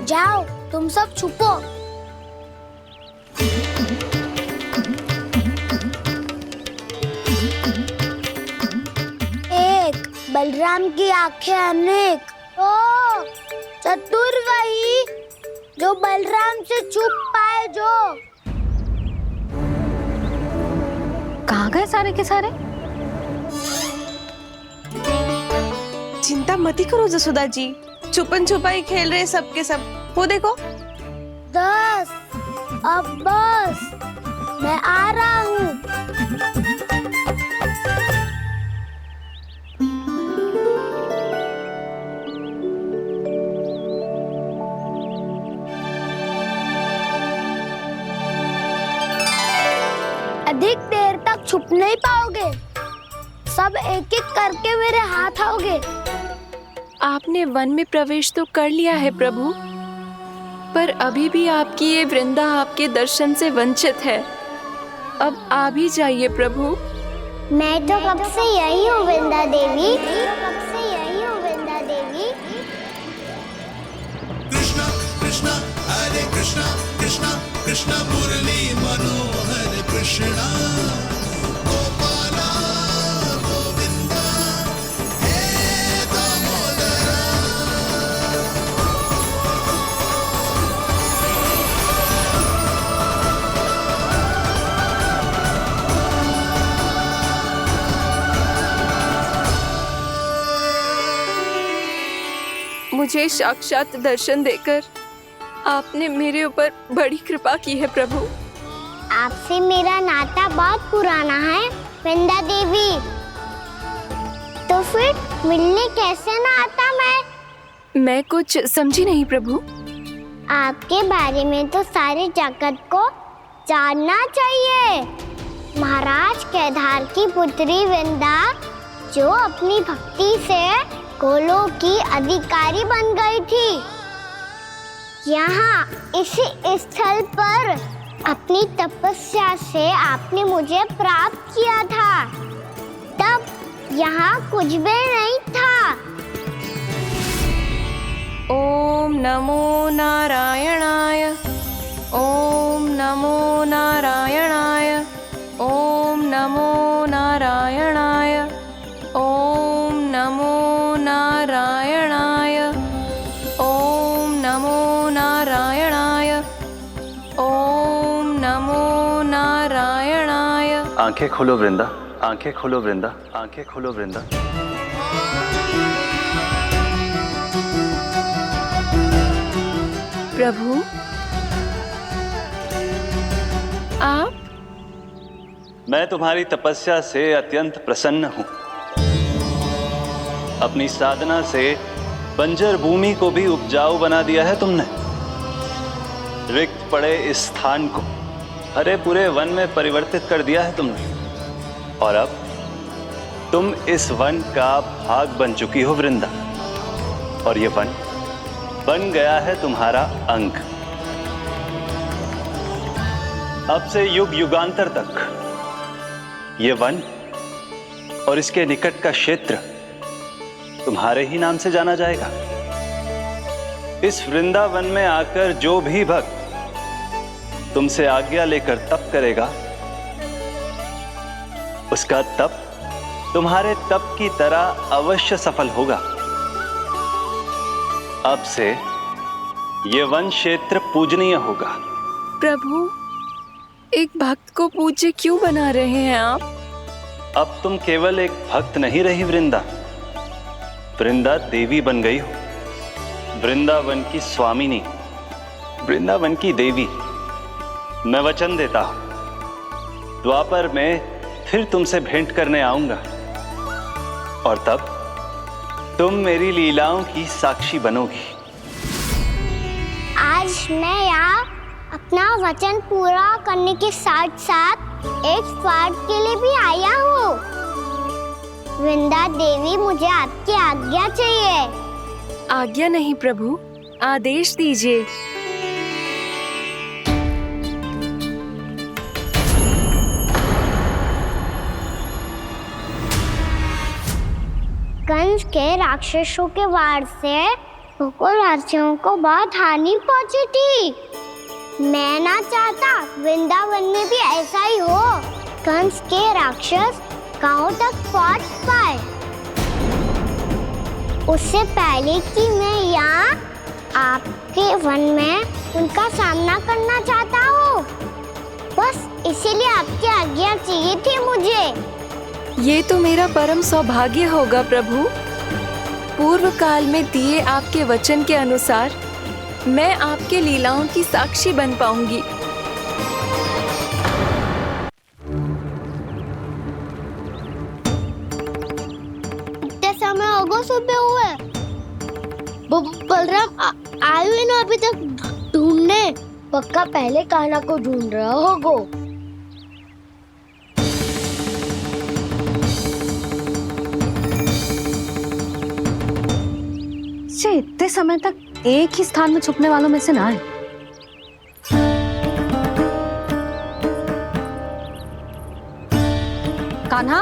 जाओ तुम सब छुपो। एक बलराम की आंखें अनेक। ओ चतुर वही जो बलराम से छुप पाए। जो कहाँ गए सारे के सारे? चिंता मत करो जसोदा जी, छुपन छुपाई खेल रहे सबके सब। वो देखो। 10 अब बस, मैं आ रहा हूँ। अधिक देर तक छुप नहीं पाओगे, सब एक एक करके मेरे हाथ आओगे। आपने वन में प्रवेश तो कर लिया है प्रभु, पर अभी भी आपकी ये वृंदा आपके दर्शन से वंचित है। अब आ भी जाइए प्रभु। मैं तो कब से यही हूँ वृंदा देवी, कब से यही हूँ वृंदा देवी। कृष्णा कृष्णा हरे कृष्णा कृष्णा कृष्णा मुरली मनोहर कृष्णा गोपाला गोविंदा हे दामोदरा। मुझे साक्षात दर्शन देकर आपने मेरे ऊपर बड़ी कृपा की है प्रभु। आपसे मेरा नाता बहुत पुराना है वृंदा देवी, तो फिर मिलने कैसे ना आता मैं कुछ समझी नहीं प्रभु। आपके बारे में तो सारे जगत को जानना चाहिए। महाराज केदार की पुत्री वृंदा जो अपनी भक्ति से गोलों की अधिकारी बन गई थी, यहाँ इसी स्थल पर अपनी तपस्या से आपने मुझे प्राप्त किया था। तब यहाँ कुछ भी नहीं था। ओम नमो नारायणाय, ओम नमो नारायणाय, ओम नमो नारायणाय, ओम नमो नारायणाय, ओम नमो नारायणाय, ओम नमो नारायणाय। आंखें खोलो वृंदा, आंखें खोलो वृंदा, आंखें खोलो वृंदा। प्रभु आप? मैं तुम्हारी तपस्या से अत्यंत प्रसन्न हूं। अपनी साधना से बंजर भूमि को भी उपजाऊ बना दिया है तुमने। रिक्त पड़े इस स्थान को हरे पूरे वन में परिवर्तित कर दिया है तुमने, और अब तुम इस वन का भाग बन चुकी हो वृंदा, और ये वन बन गया है तुम्हारा अंग। अब से युग युगांतर तक ये वन और इसके निकट का क्षेत्र तुम्हारे ही नाम से जाना जाएगा। इस वृंदावन में आकर जो भी भक्त तुमसे आज्ञा लेकर तप करेगा, उसका तप तुम्हारे तप की तरह अवश्य सफल होगा। अब से ये वन क्षेत्र पूजनीय होगा। प्रभु, एक भक्त को पूज्य क्यों बना रहे हैं आप? अब तुम केवल एक भक्त नहीं रही वृंदा, वृंदा देवी बन गई हो। वृंदावन की स्वामिनी, वृंदावन की देवी। मैं वचन देता हूं, द्वापर में फिर तुमसे भेंट करने आऊंगा, और तब तुम मेरी लीलाओं की साक्षी बनोगी। आज मैं यहाँ अपना वचन पूरा करने के साथ साथ एक स्वार्थ के लिए भी आया हूँ। वृंदा देवी, मुझे आपकी आज्ञा चाहिए। आज्ञा नहीं प्रभु, आदेश दीजिए। कंस के राक्षसों के वार से गोकुलवासियों को बहुत हानि पहुंची थी। मैं ना चाहता वृंदावन में भी ऐसा ही हो। कंस के राक्षस गांव तक पहुंच पाए, उससे पहले कि मैं यहाँ आपके वन में उनका सामना करना चाहता हूँ। बस इसीलिए आपकी आज्ञा चाहिए थी मुझे। ये तो मेरा परम सौभाग्य होगा प्रभु। पूर्व काल में दिए आपके वचन के अनुसार मैं आपके लीलाओं की साक्षी बन पाऊंगी। इतने समय होगा सुबह हुए। बलराम आयु ही ना अभी तक ढूंढने। पक्का पहले कान्हा को ढूंढ रहा होगा। इतने समय तक एक ही स्थान में छुपने वालों में से ना है। कान्हा,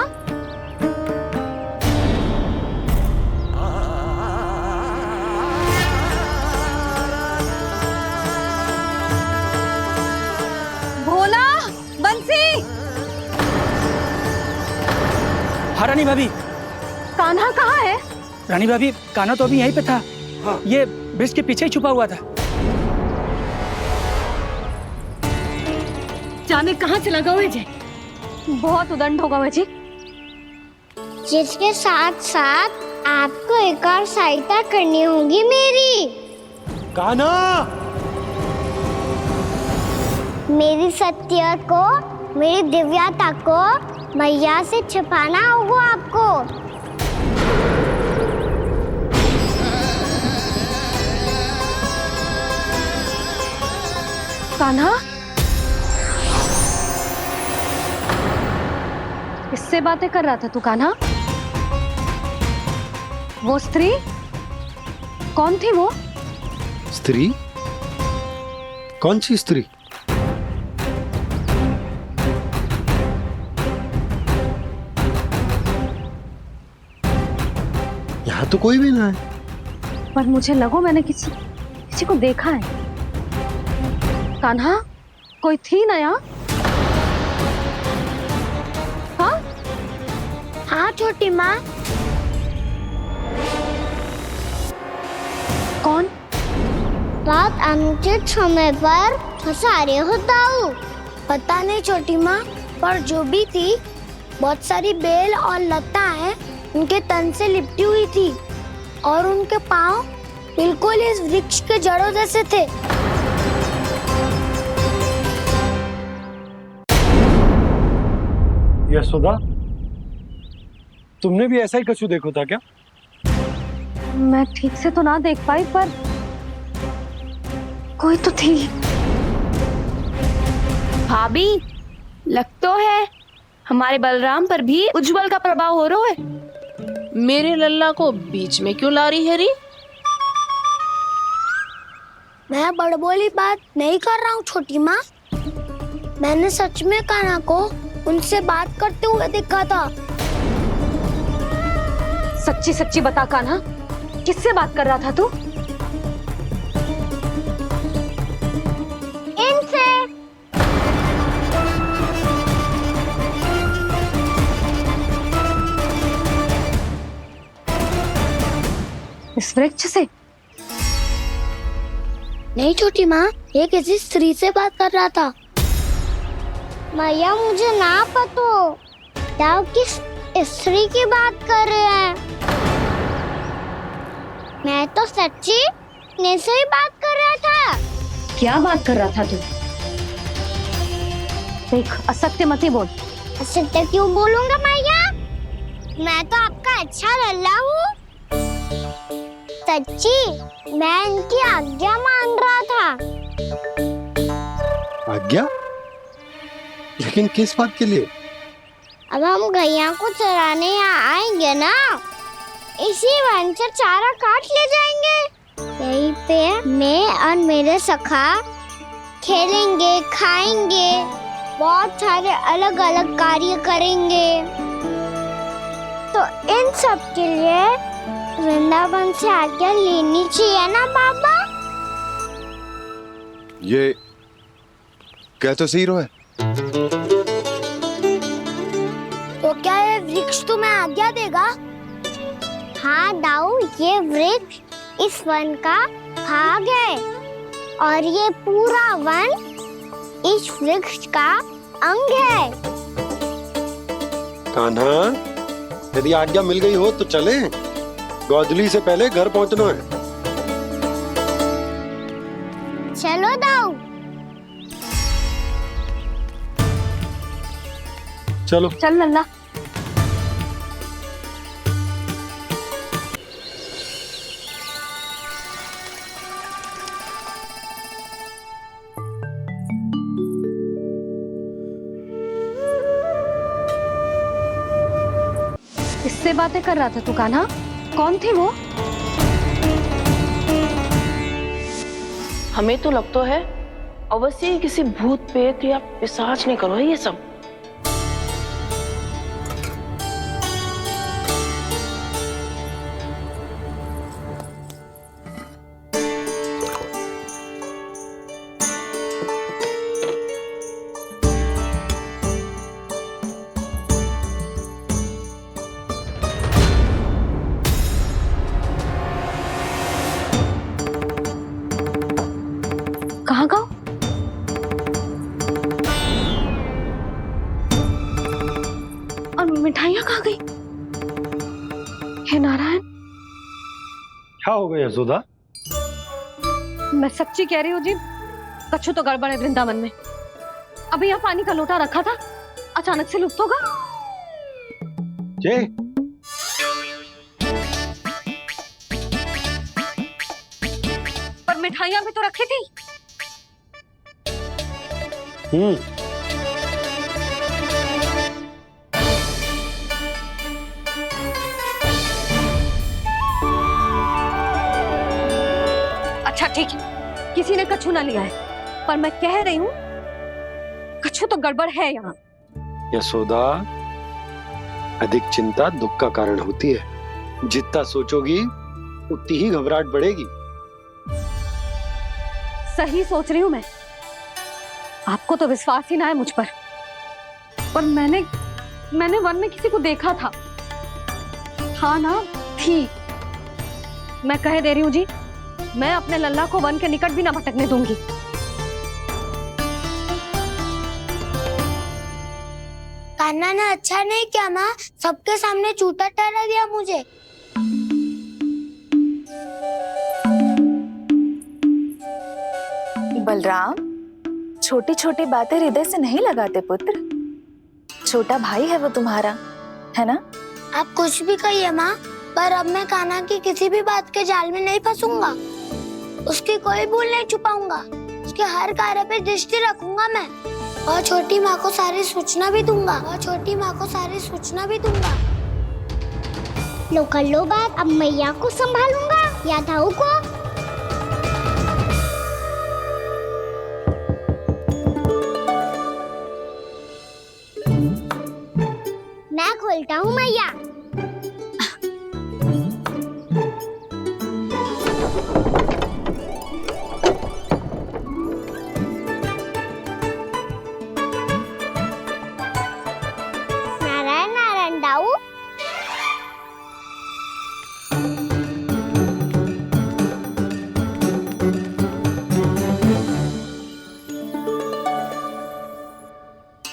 भोला, बंसी। हाँ रानी भाभी। कान्हा कहाँ है? रानी भाभी, कान्हा तो अभी यहीं पे था। हाँ। ये ब्रिज के पीछे ही छुपा हुआ था। जाने कहाँ चला गया है जी? बहुत उदंड होगा जी। जिसके साथ साथ आपको एक और सहायता करनी होगी मेरी। कान्हा, मेरी सत्य को, मेरी दिव्यता को मैया से छिपाना होगा आपको। कान्हा, किससे बातें कर रहा था तू कान्हा? वो स्त्री कौन थी? वो स्त्री? कौन सी स्त्री? यहाँ तो कोई भी ना है। पर मुझे लगो मैंने किसी को देखा है। कान्हा, कोई थी ना यहाँ? हाँ? हाँ छोटी माँ। कौन? रात अनुचित समय पर फंसा रहे हो दाऊ। पता नहीं छोटी माँ, पर जो भी थी बहुत सारी बेल और लता है उनके तन से लिपटी हुई थी और उनके पाँव बिल्कुल इस वृक्ष के जड़ों जैसे थे। यशोदा, तुमने भी ऐसा ही कछु देखो था क्या? मैं ठीक से तो ना देख पाई, पर कोई तो थी। भाभी, लग तो है हमारे बलराम पर भी उज्जवल का प्रभाव हो रहा है। मेरे लल्ला को बीच में क्यों ला रही है री? मैं बड़बोली बात नहीं कर रहा हूँ छोटी माँ। मैंने सच में कान्हा को उनसे बात करते हुए देखा था। सच्ची सच्ची बता कान्हा, किससे बात कर रहा था तू? इनसे। इस वृक्ष से? नहीं छोटी माँ, ये किसी स्त्री से बात कर रहा था। मैया मुझे ना पतो दाऊ किस स्त्री की बात कर रहे हैं। मैं तो सच्ची ने से ही बात कर रहा था। क्या बात कर रहा था तू? देख, असत्य मत ही बोल। असत्य क्यों बोलूंगा मैया? मैं तो आपका अच्छा लल्ला हूँ। सच्ची मैं इनकी आज्ञा मान रहा था। आज्ञा? लेकिन किस बात के लिए? अब हम गैया को चराने यहाँ आएंगे ना, इसी वन से चारा काट ले जाएंगे। यहीं पे मैं और मेरे सखा खेलेंगे, खाएंगे, बहुत सारे अलग अलग कार्य करेंगे। तो इन सब के लिए वृंदावन से आज्ञा लेनी चाहिए ना बाबा? ये क्या तो सही रो है? तो क्या ये वृक्ष तुम्हें आज्ञा देगा? हाँ दाऊ, ये वृक्ष इस वन का भाग है और ये पूरा वन इस वृक्ष का अंग है। कान्हा, यदि आज्ञा मिल गई हो तो चले। गोधूली से पहले घर पहुंचना है। चलो दाऊ। चलो चल लल्ला। किससे बातें कर रहा था तू कान्हा? कौन थी वो? हमें तो लगता है अवश्य ही किसी भूत प्रेत या पिशाच ने करो है ये सब। कहाँ गाँव? और मिठाइयाँ कहाँ गई? हे नारायण, क्या हो गया यशोदा? मैं सच्ची कह रही हूँ जी, कछु तो गड़बड़ है वृंदावन में। अभी यहाँ पानी का लोटा रखा था, अचानक से लुप्त होगा। जे पर मिठाइयाँ भी तो रखी थी। अच्छा ठीक है, किसी ने कछु ना लिया है, पर मैं कह रही हूँ कछु तो गड़बड़ है यहाँ। यशोदा, अधिक चिंता दुख का कारण होती है। जितना सोचोगी उतनी ही घबराहट बढ़ेगी। सही सोच रही हूँ मैं। आपको तो विश्वास ही ना है मुझ पर मैंने वन में किसी को देखा था। हाँ ना, थी। मैं कह दे रही हूँ जी, मैं अपने लल्ला को वन के निकट भी ना भटकने दूंगी। कान्हा ने अच्छा नहीं किया माँ, सबके सामने चूता ठहरा दिया मुझे। बलराम, छोटी छोटी बातें हृदय से नहीं लगाते पुत्र। छोटा भाई है वो तुम्हारा, है ना? आप कुछ भी कहिए माँ, पर अब मैं कान्हा की किसी भी बात के जाल में नहीं फंसूंगा। उसकी कोई भूल नहीं छुपाऊंगा। उसके हर कार्य पे दृष्टि रखूंगा मैं, और छोटी माँ को सारी सूचना भी दूंगा। लो कर लो बात। अब मैया को संभालूंगा या दाऊ को? मैं खोलता हूँ मैया। नारायण नारायण दाऊ।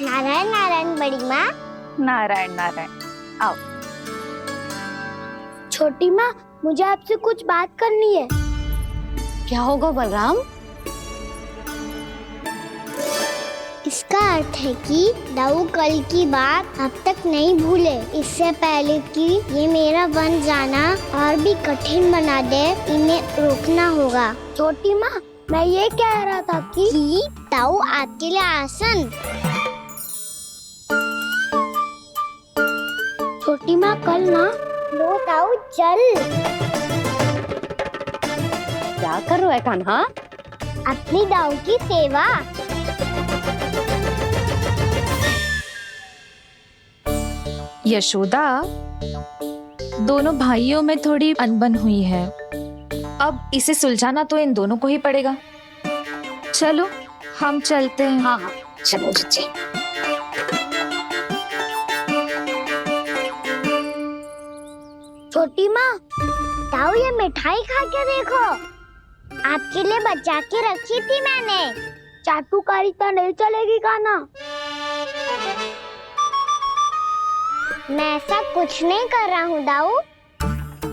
नारायण नारायण बड़ी माँ। नारायण नारायण, आओ। छोटी माँ, मुझे आपसे कुछ बात करनी है। क्या होगा बलराम? इसका अर्थ है कि दाऊ कल की बात अब तक नहीं भूले। इससे पहले कि ये मेरा वन जाना और भी कठिन बना दे, इन्हें रोकना होगा। छोटी माँ, मैं ये कह रहा था कि दाऊ आपके लिए आसन। छोटी माँ, कल ना लो दाऊ चल। क्या कर रहा है कान्हा? अपनी दाऊ की सेवा। यशोदा, दोनों भाइयों में थोड़ी अनबन हुई है। अब इसे सुलझाना तो इन दोनों को ही पड़ेगा। चलो हम चलते हैं। हाँ हाँ, चलो जी। छोटी माँ, दाऊ ये मिठाई खा के देखो। आपके लिए बचा के रखी थी मैंने। चाटुकारिता नहीं चलेगी कान्हा। मैं ऐसा कुछ नहीं कर रहा हूँ दाऊ।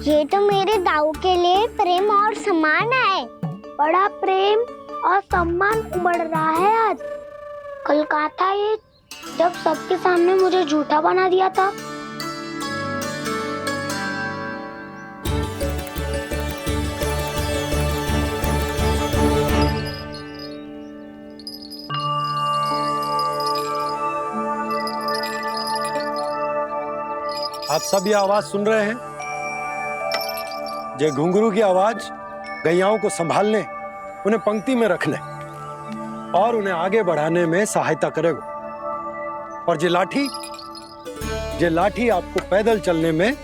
ये तो मेरे दाऊ के लिए प्रेम और सम्मान है। बड़ा प्रेम और सम्मान उमड़ रहा है आज। कल कहा था ये जब सबके सामने मुझे झूठा बना दिया था। आप सब ये आवाज सुन रहे हैं? ये घुंघरू की आवाज गैयाओं को संभालने, उन्हें पंक्ति में रखने और उन्हें आगे बढ़ाने में सहायता करेगा। और ये लाठी आपको पैदल चलने में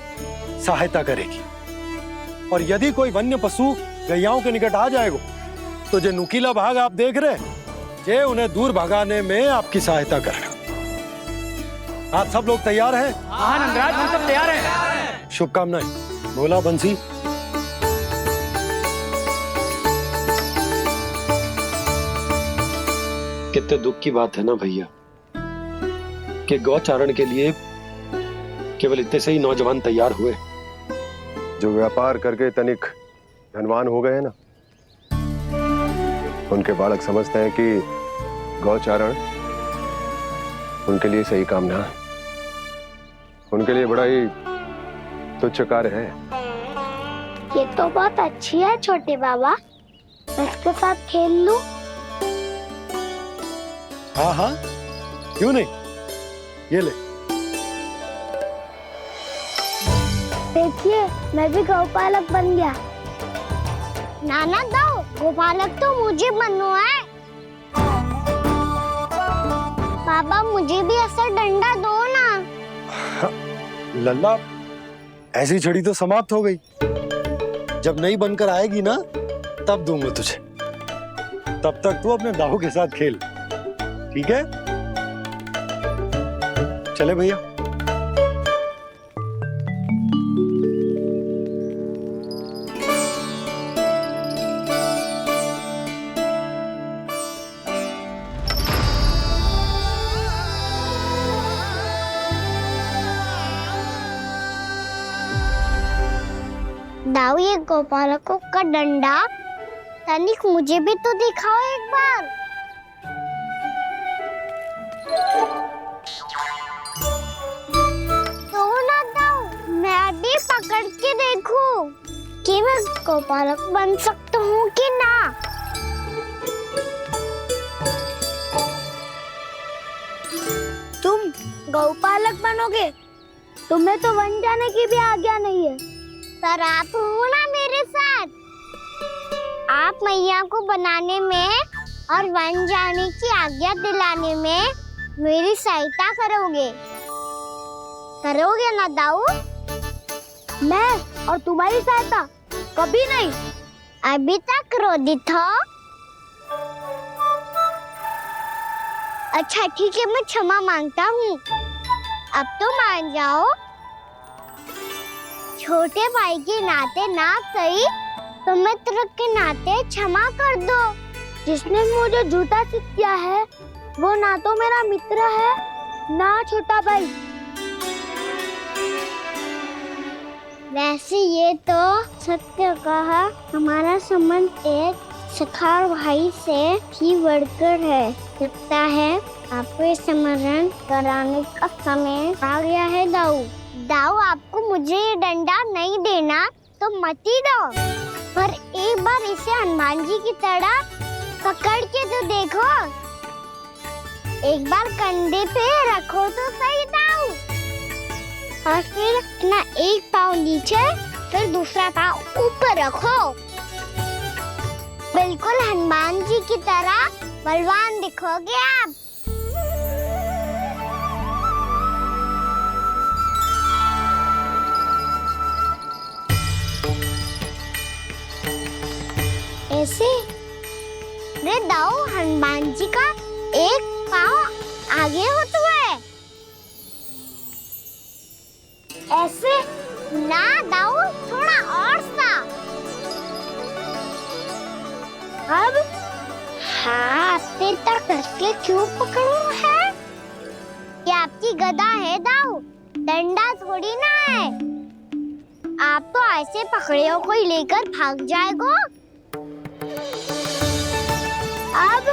सहायता करेगी। और यदि कोई वन्य पशु गैयाओं के निकट आ जाएगा तो जो नुकीला भाग आप देख रहे हैं, ये उन्हें दूर भगाने में आपकी सहायता करेगा। आप सब लोग तैयार हैं? हाँ नंदराज, हम सब तैयार हैं। शुभकामनाएं। बोला बंसी। कितने दुख की बात है ना भैया कि गौचारण के लिए केवल इतने से ही नौजवान तैयार हुए। जो व्यापार करके तनिक धनवान हो गए ना, उनके बालक समझते हैं कि गौचारण उनके लिए सही काम ना है। उनके लिए बड़ा ही तुच्छ कार्य है। ये तो बहुत अच्छी है छोटे बाबा, मैं इसके साथ खेल लूं? हाँ हाँ, क्यों नहीं, ये ले। देखिए मैं भी गौपालक बन गया। नाना दो, गौपालक तो मुझे बनना है। बाबा मुझे भी ऐसा डंडा दो ना। लल्ला, ऐसी छड़ी तो समाप्त हो गई। जब नई बनकर आएगी ना तब दूंगा तुझे। तब तक तू अपने दाऊ के साथ खेल, ठीक है? चले भैया। दाऊ, ये गोपालकों का डंडा तनिक मुझे भी तो दिखाओ एक बार। तो ना दाऊ, मैं भी पकड़ के देखूं कि मैं गोपालक बन सकता हूँ कि ना। तुम गौपालक बनोगे? तुम्हें तो वन जाने की भी आज्ञा नहीं है। पर आप हो ना मेरे साथ। आप मैया को बनाने में और वन जाने की आज्ञा दिलाने में मेरी सहायता करोगे ना दाऊ? मैं और तुम्हारी सहायता कभी नहीं। अभी तक क्रोधित हो? अच्छा ठीक है, मैं क्षमा मांगता हूँ। अब तो मान जाओ। छोटे भाई के नाते ना सही तो मित्र के नाते क्षमा कर दो। जिसने मुझे झूठा सिद्ध किया है वो ना तो मेरा मित्र है ना छोटा भाई। वैसे ये तो सत्य कहा, हमारा संबंध एक सखा भाई से भी बढ़कर है। लगता है आपको स्मरण कराने का समय आ गया है दाऊ। दाऊ, आपको मुझे ये डंडा नहीं देना तो मत ही दो, पर एक बार इसे हनुमान जी की तरह पकड़ के तो देखो। एक बार कंधे पे रखो तो सही दाऊ, और फिर अपना एक पाँव नीचे फिर दूसरा पाँव ऊपर रखो। बिल्कुल हनुमान जी की तरह बलवान दिखोगे आप। ऐसे रे दाऊ, हनुमान जी का एक पाँव आगे होता है। ऐसे ना दाऊ, थोड़ा और सा। अब हाँ, फिर तक कसके क्यों पकड़ू है? ये आपकी गदा है दाऊ, डंडा थोड़ी ना है। आप तो ऐसे पकड़े हो कोई लेकर भाग जाएगा। अब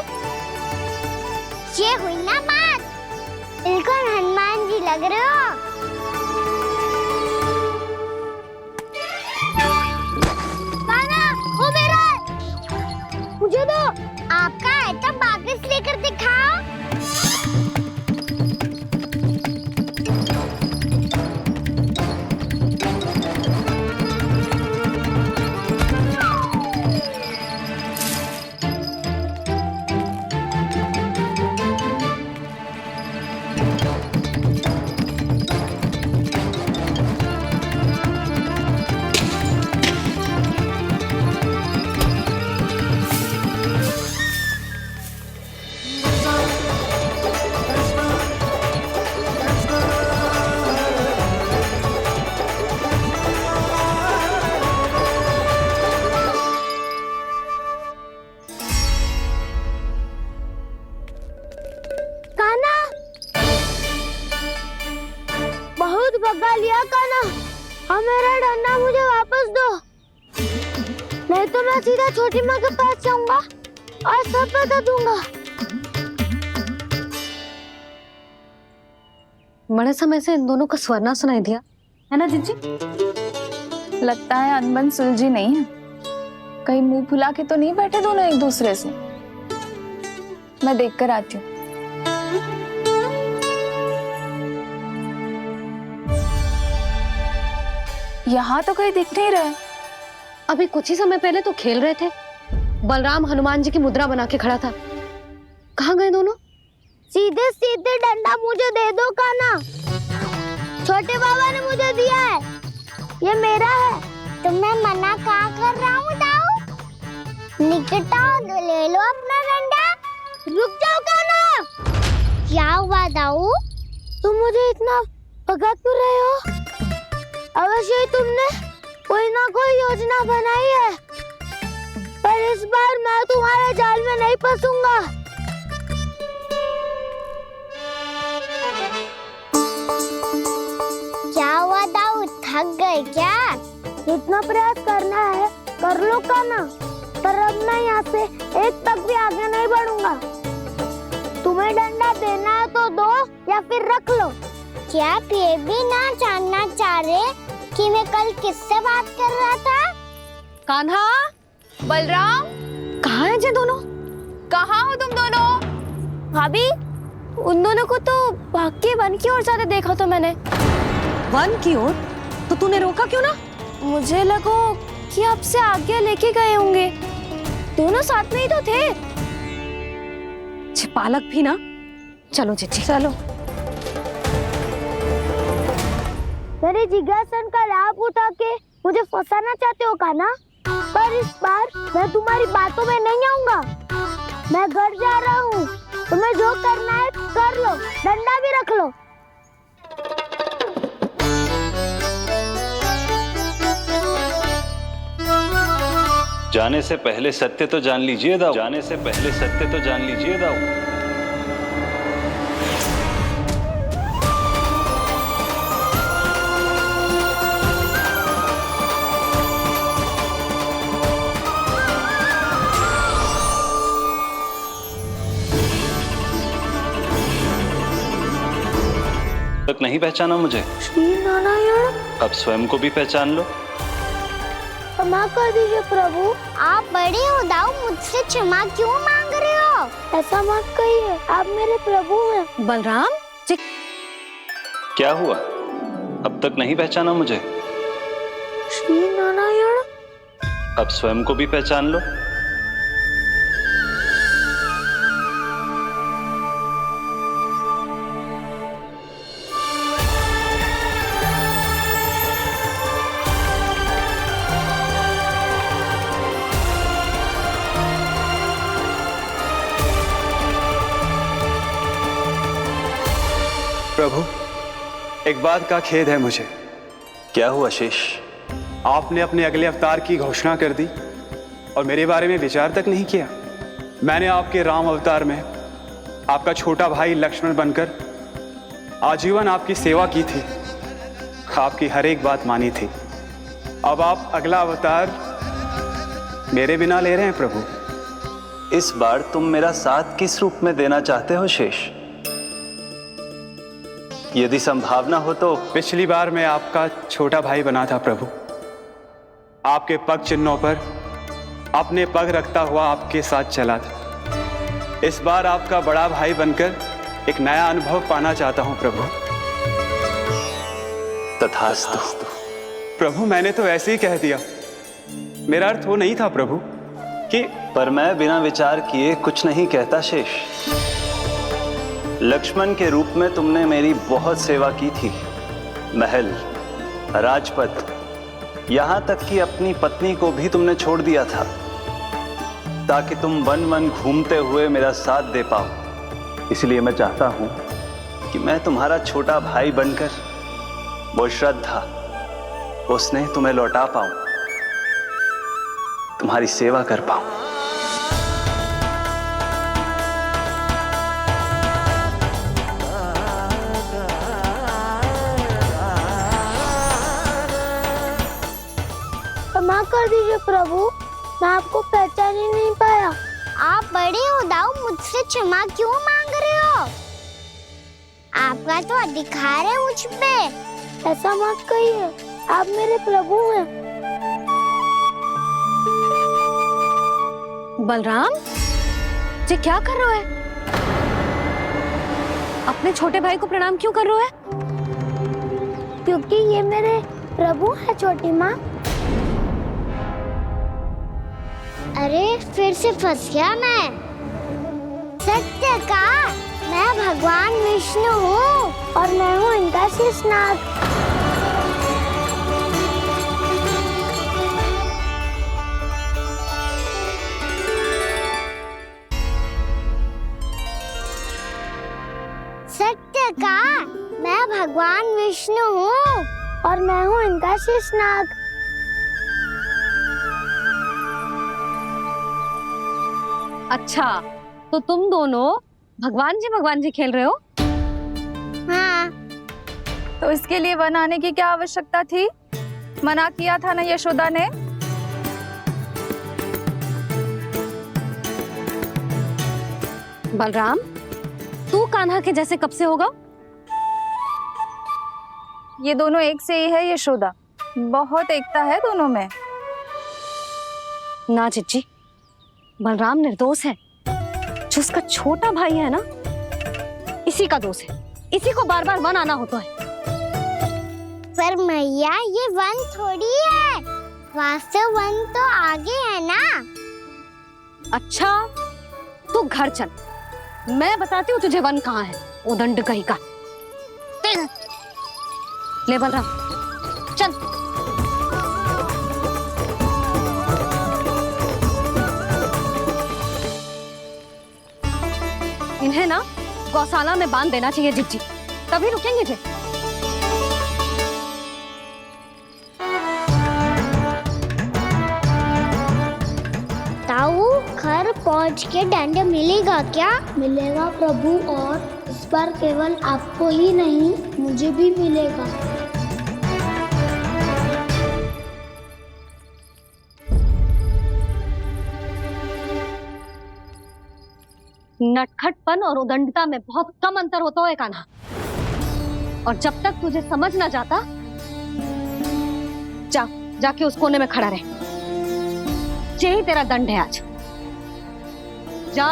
ये हुई ना बात, बिल्कुल हनुमान जी लग रहे हो। कान्हा, वो मेरा है। मुझे दो। आपका है तो वापस लेकर दिखाओ। बहुत भगा लिया कान्हा। अब मेरा डंडा मुझे वापस दो, नहीं तो मैं सीधा छोटी माँ के पास जाऊंगा और सब बता दूंगा। बड़े समय से इन दोनों का स्वर ना सुनाई दिया, है ना जीजी? लगता है अनबन सुलझी नहीं है। कहीं मुंह फुला के तो नहीं बैठे दोनों एक दूसरे से। मैं देखकर आती हूँ। यहाँ तो कहीं दिख नहीं रहा। अभी कुछ ही समय पहले तो खेल रहे थे। बलराम हनुमान जी की मुद्रा बना के खड़ा था। कहाँ गए दोनों? सीधे सीधे डंडा मुझे दे दो कान्हा। छोटे बाबा ने मुझे दिया है, ये मेरा है। तो मैं मना कहाँ कर रहा हूँ दाऊ? निकट आओ, ले लो अपना डंडा। रुक जाओ कान्हा। क्या हुआ दाऊ? तुम मुझे इतना भगा क्यों रहे हो? अवश्य ही तुमने कोई ना कोई योजना बनाई है, पर इस बार मैं तुम्हारे जाल में नहीं फंसूंगा। क्या हुआ दाऊ, थक गए क्या? इतना प्रयास करना है कर लो कान्हा, पर अब मैं यहाँ से एक तक भी आगे नहीं बढ़ूंगा। तुम्हें डंडा देना है तो दो या फिर रख लो। क्या आप ये भी ना जानना चाह रहे कि मैं कल किससे बात कर रहा था? कान्हा, बलराम, कहाँ हैं ये दोनों? कहाँ हो तुम दोनों? भाभी, उन दोनों को तो भाग के वन की ओर जाते देखा तो मैंने। वन की ओर? तो तूने रोका क्यों ना? मुझे लगा कि आपसे आगे लेके गए होंगे। दोनों साथ में ही तो थे। पालक भी ना। चलो जीजी चलो। मेरे जिज्ञासन का लाभ उठा के मुझे फंसाना चाहते हो कान्हा, पर इस बार मैं तुम्हारी बातों में नहीं आऊंगा। मैं घर जा रहा हूँ, तुम्हें जो करना है कर लो, डंडा भी रख लो। जाने से पहले सत्य तो जान लीजिए दाऊ। जाने से पहले सत्य तो जान लीजिए दाऊ। तक नहीं पहचाना मुझे? श्री नारायण। अब स्वयं को भी पहचान लो। क्षमा कर दीजिए प्रभु। आप बड़े हो दाऊ, मुझसे क्षमा क्यों मांग रहे हो? ऐसा मत कहिए, आप मेरे प्रभु हैं। बलराम, क्या हुआ? अब तक नहीं पहचाना मुझे? श्री नारायण। अब स्वयं को भी पहचान लो। प्रभु, एक बात का खेद है मुझे। क्या हुआ शेष? आपने अपने अगले अवतार की घोषणा कर दी और मेरे बारे में विचार तक नहीं किया। मैंने आपके राम अवतार में आपका छोटा भाई लक्ष्मण बनकर आजीवन आपकी सेवा की थी, आपकी हर एक बात मानी थी। अब आप अगला अवतार मेरे बिना ले रहे हैं प्रभु। इस बार तुम मेरा साथ किस रूप में देना चाहते हो शेष? यदि संभावना हो तो। पिछली बार मैं आपका छोटा भाई बना था प्रभु, आपके पग चिन्हों पर अपने पग रखता हुआ आपके साथ चला था। इस बार आपका बड़ा भाई बनकर एक नया अनुभव पाना चाहता हूं प्रभु। तथास्तु। प्रभु मैंने तो ऐसे ही कह दिया, मेरा अर्थ वो नहीं था प्रभु कि। पर मैं बिना विचार किए कुछ नहीं कहता शेष। लक्ष्मण के रूप में तुमने मेरी बहुत सेवा की थी। महल, राजपथ, यहां तक कि अपनी पत्नी को भी तुमने छोड़ दिया था ताकि तुम वन वन घूमते हुए मेरा साथ दे पाओ। इसलिए मैं चाहता हूं कि मैं तुम्हारा छोटा भाई बनकर वो श्रद्धा, वो स्नेह तुम्हें लौटा पाऊं, तुम्हारी सेवा कर पाऊं। क्षमा कर दीजिए प्रभु, मैं आपको पहचान ही नहीं पाया। आप बड़े हो दाऊ, मुझसे क्षमा क्यों मांग रहे हो? आपका तो अधिकार है मुझ पे। ऐसा मत कहिए, आप मेरे प्रभु हैं। बलराम, ये क्या कर रहे हो? अपने छोटे भाई को प्रणाम क्यों कर रहे हो? क्योंकि ये मेरे प्रभु है छोटी माँ। अरे फिर से फंस गया मैं। सत्य का मैं भगवान विष्णु हूँ और मैं हूँ इनका शेषनाग। सत्य का मैं भगवान विष्णु हूँ और मैं हूँ इनका शेषनाग। अच्छा, तो तुम दोनों भगवान जी खेल रहे हो? हाँ। तो इसके लिए वन आने की क्या आवश्यकता थी? मना किया था ना यशोदा ने। बलराम, तू कान्हा के जैसे कब से होगा? ये दोनों एक से ही है यशोदा, बहुत एकता है दोनों में। ना चिच्ची, बलराम निर्दोष है। जो उसका छोटा भाई है ना, इसी का दोष है। इसी को बार बार वन आना होता है। पर मैया, ये वन थोड़ी है, वास्तव वन तो आगे है ना। अच्छा, तू घर चल, मैं बताती हूँ तुझे वन कहाँ है। उदंड कहीं का। ले बलराम, चल। इन्हें ना गौशाला में बांध देना चाहिए जिज्जी, तभी रुकेंगे जे। ताऊ, घर पहुंच के दंड मिलेगा क्या? मिलेगा प्रभु, और इस बार केवल आपको ही नहीं, मुझे भी मिलेगा। नटखटपन और उदंडता में बहुत कम अंतर होता है कान्हा, और जब तक तुझे समझ ना जाता, जाके उस कोने में खड़ा रहे। यही तेरा दंड है आज। जा।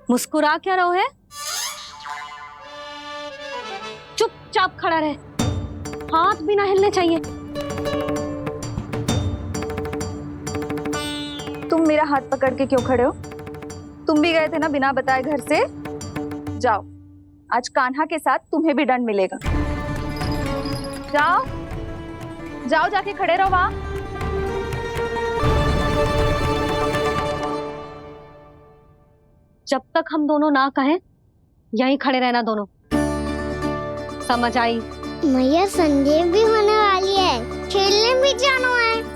मुस्कुरा क्या रहो है? चुपचाप खड़ा रहे, हाथ भी ना हिलने चाहिए। तुम मेरा हाथ पकड़ के क्यों खड़े हो? तुम भी गए थे ना बिना बताए घर से। जाओ, आज कान्हा के साथ तुम्हें भी दंड मिलेगा। जाओ जाओ, जाके खड़े रहो वहां। जब तक हम दोनों ना कहें, यहीं खड़े रहना दोनों। समझ आई? मैया संडे भी होने वाली है, खेलने भी जाना है।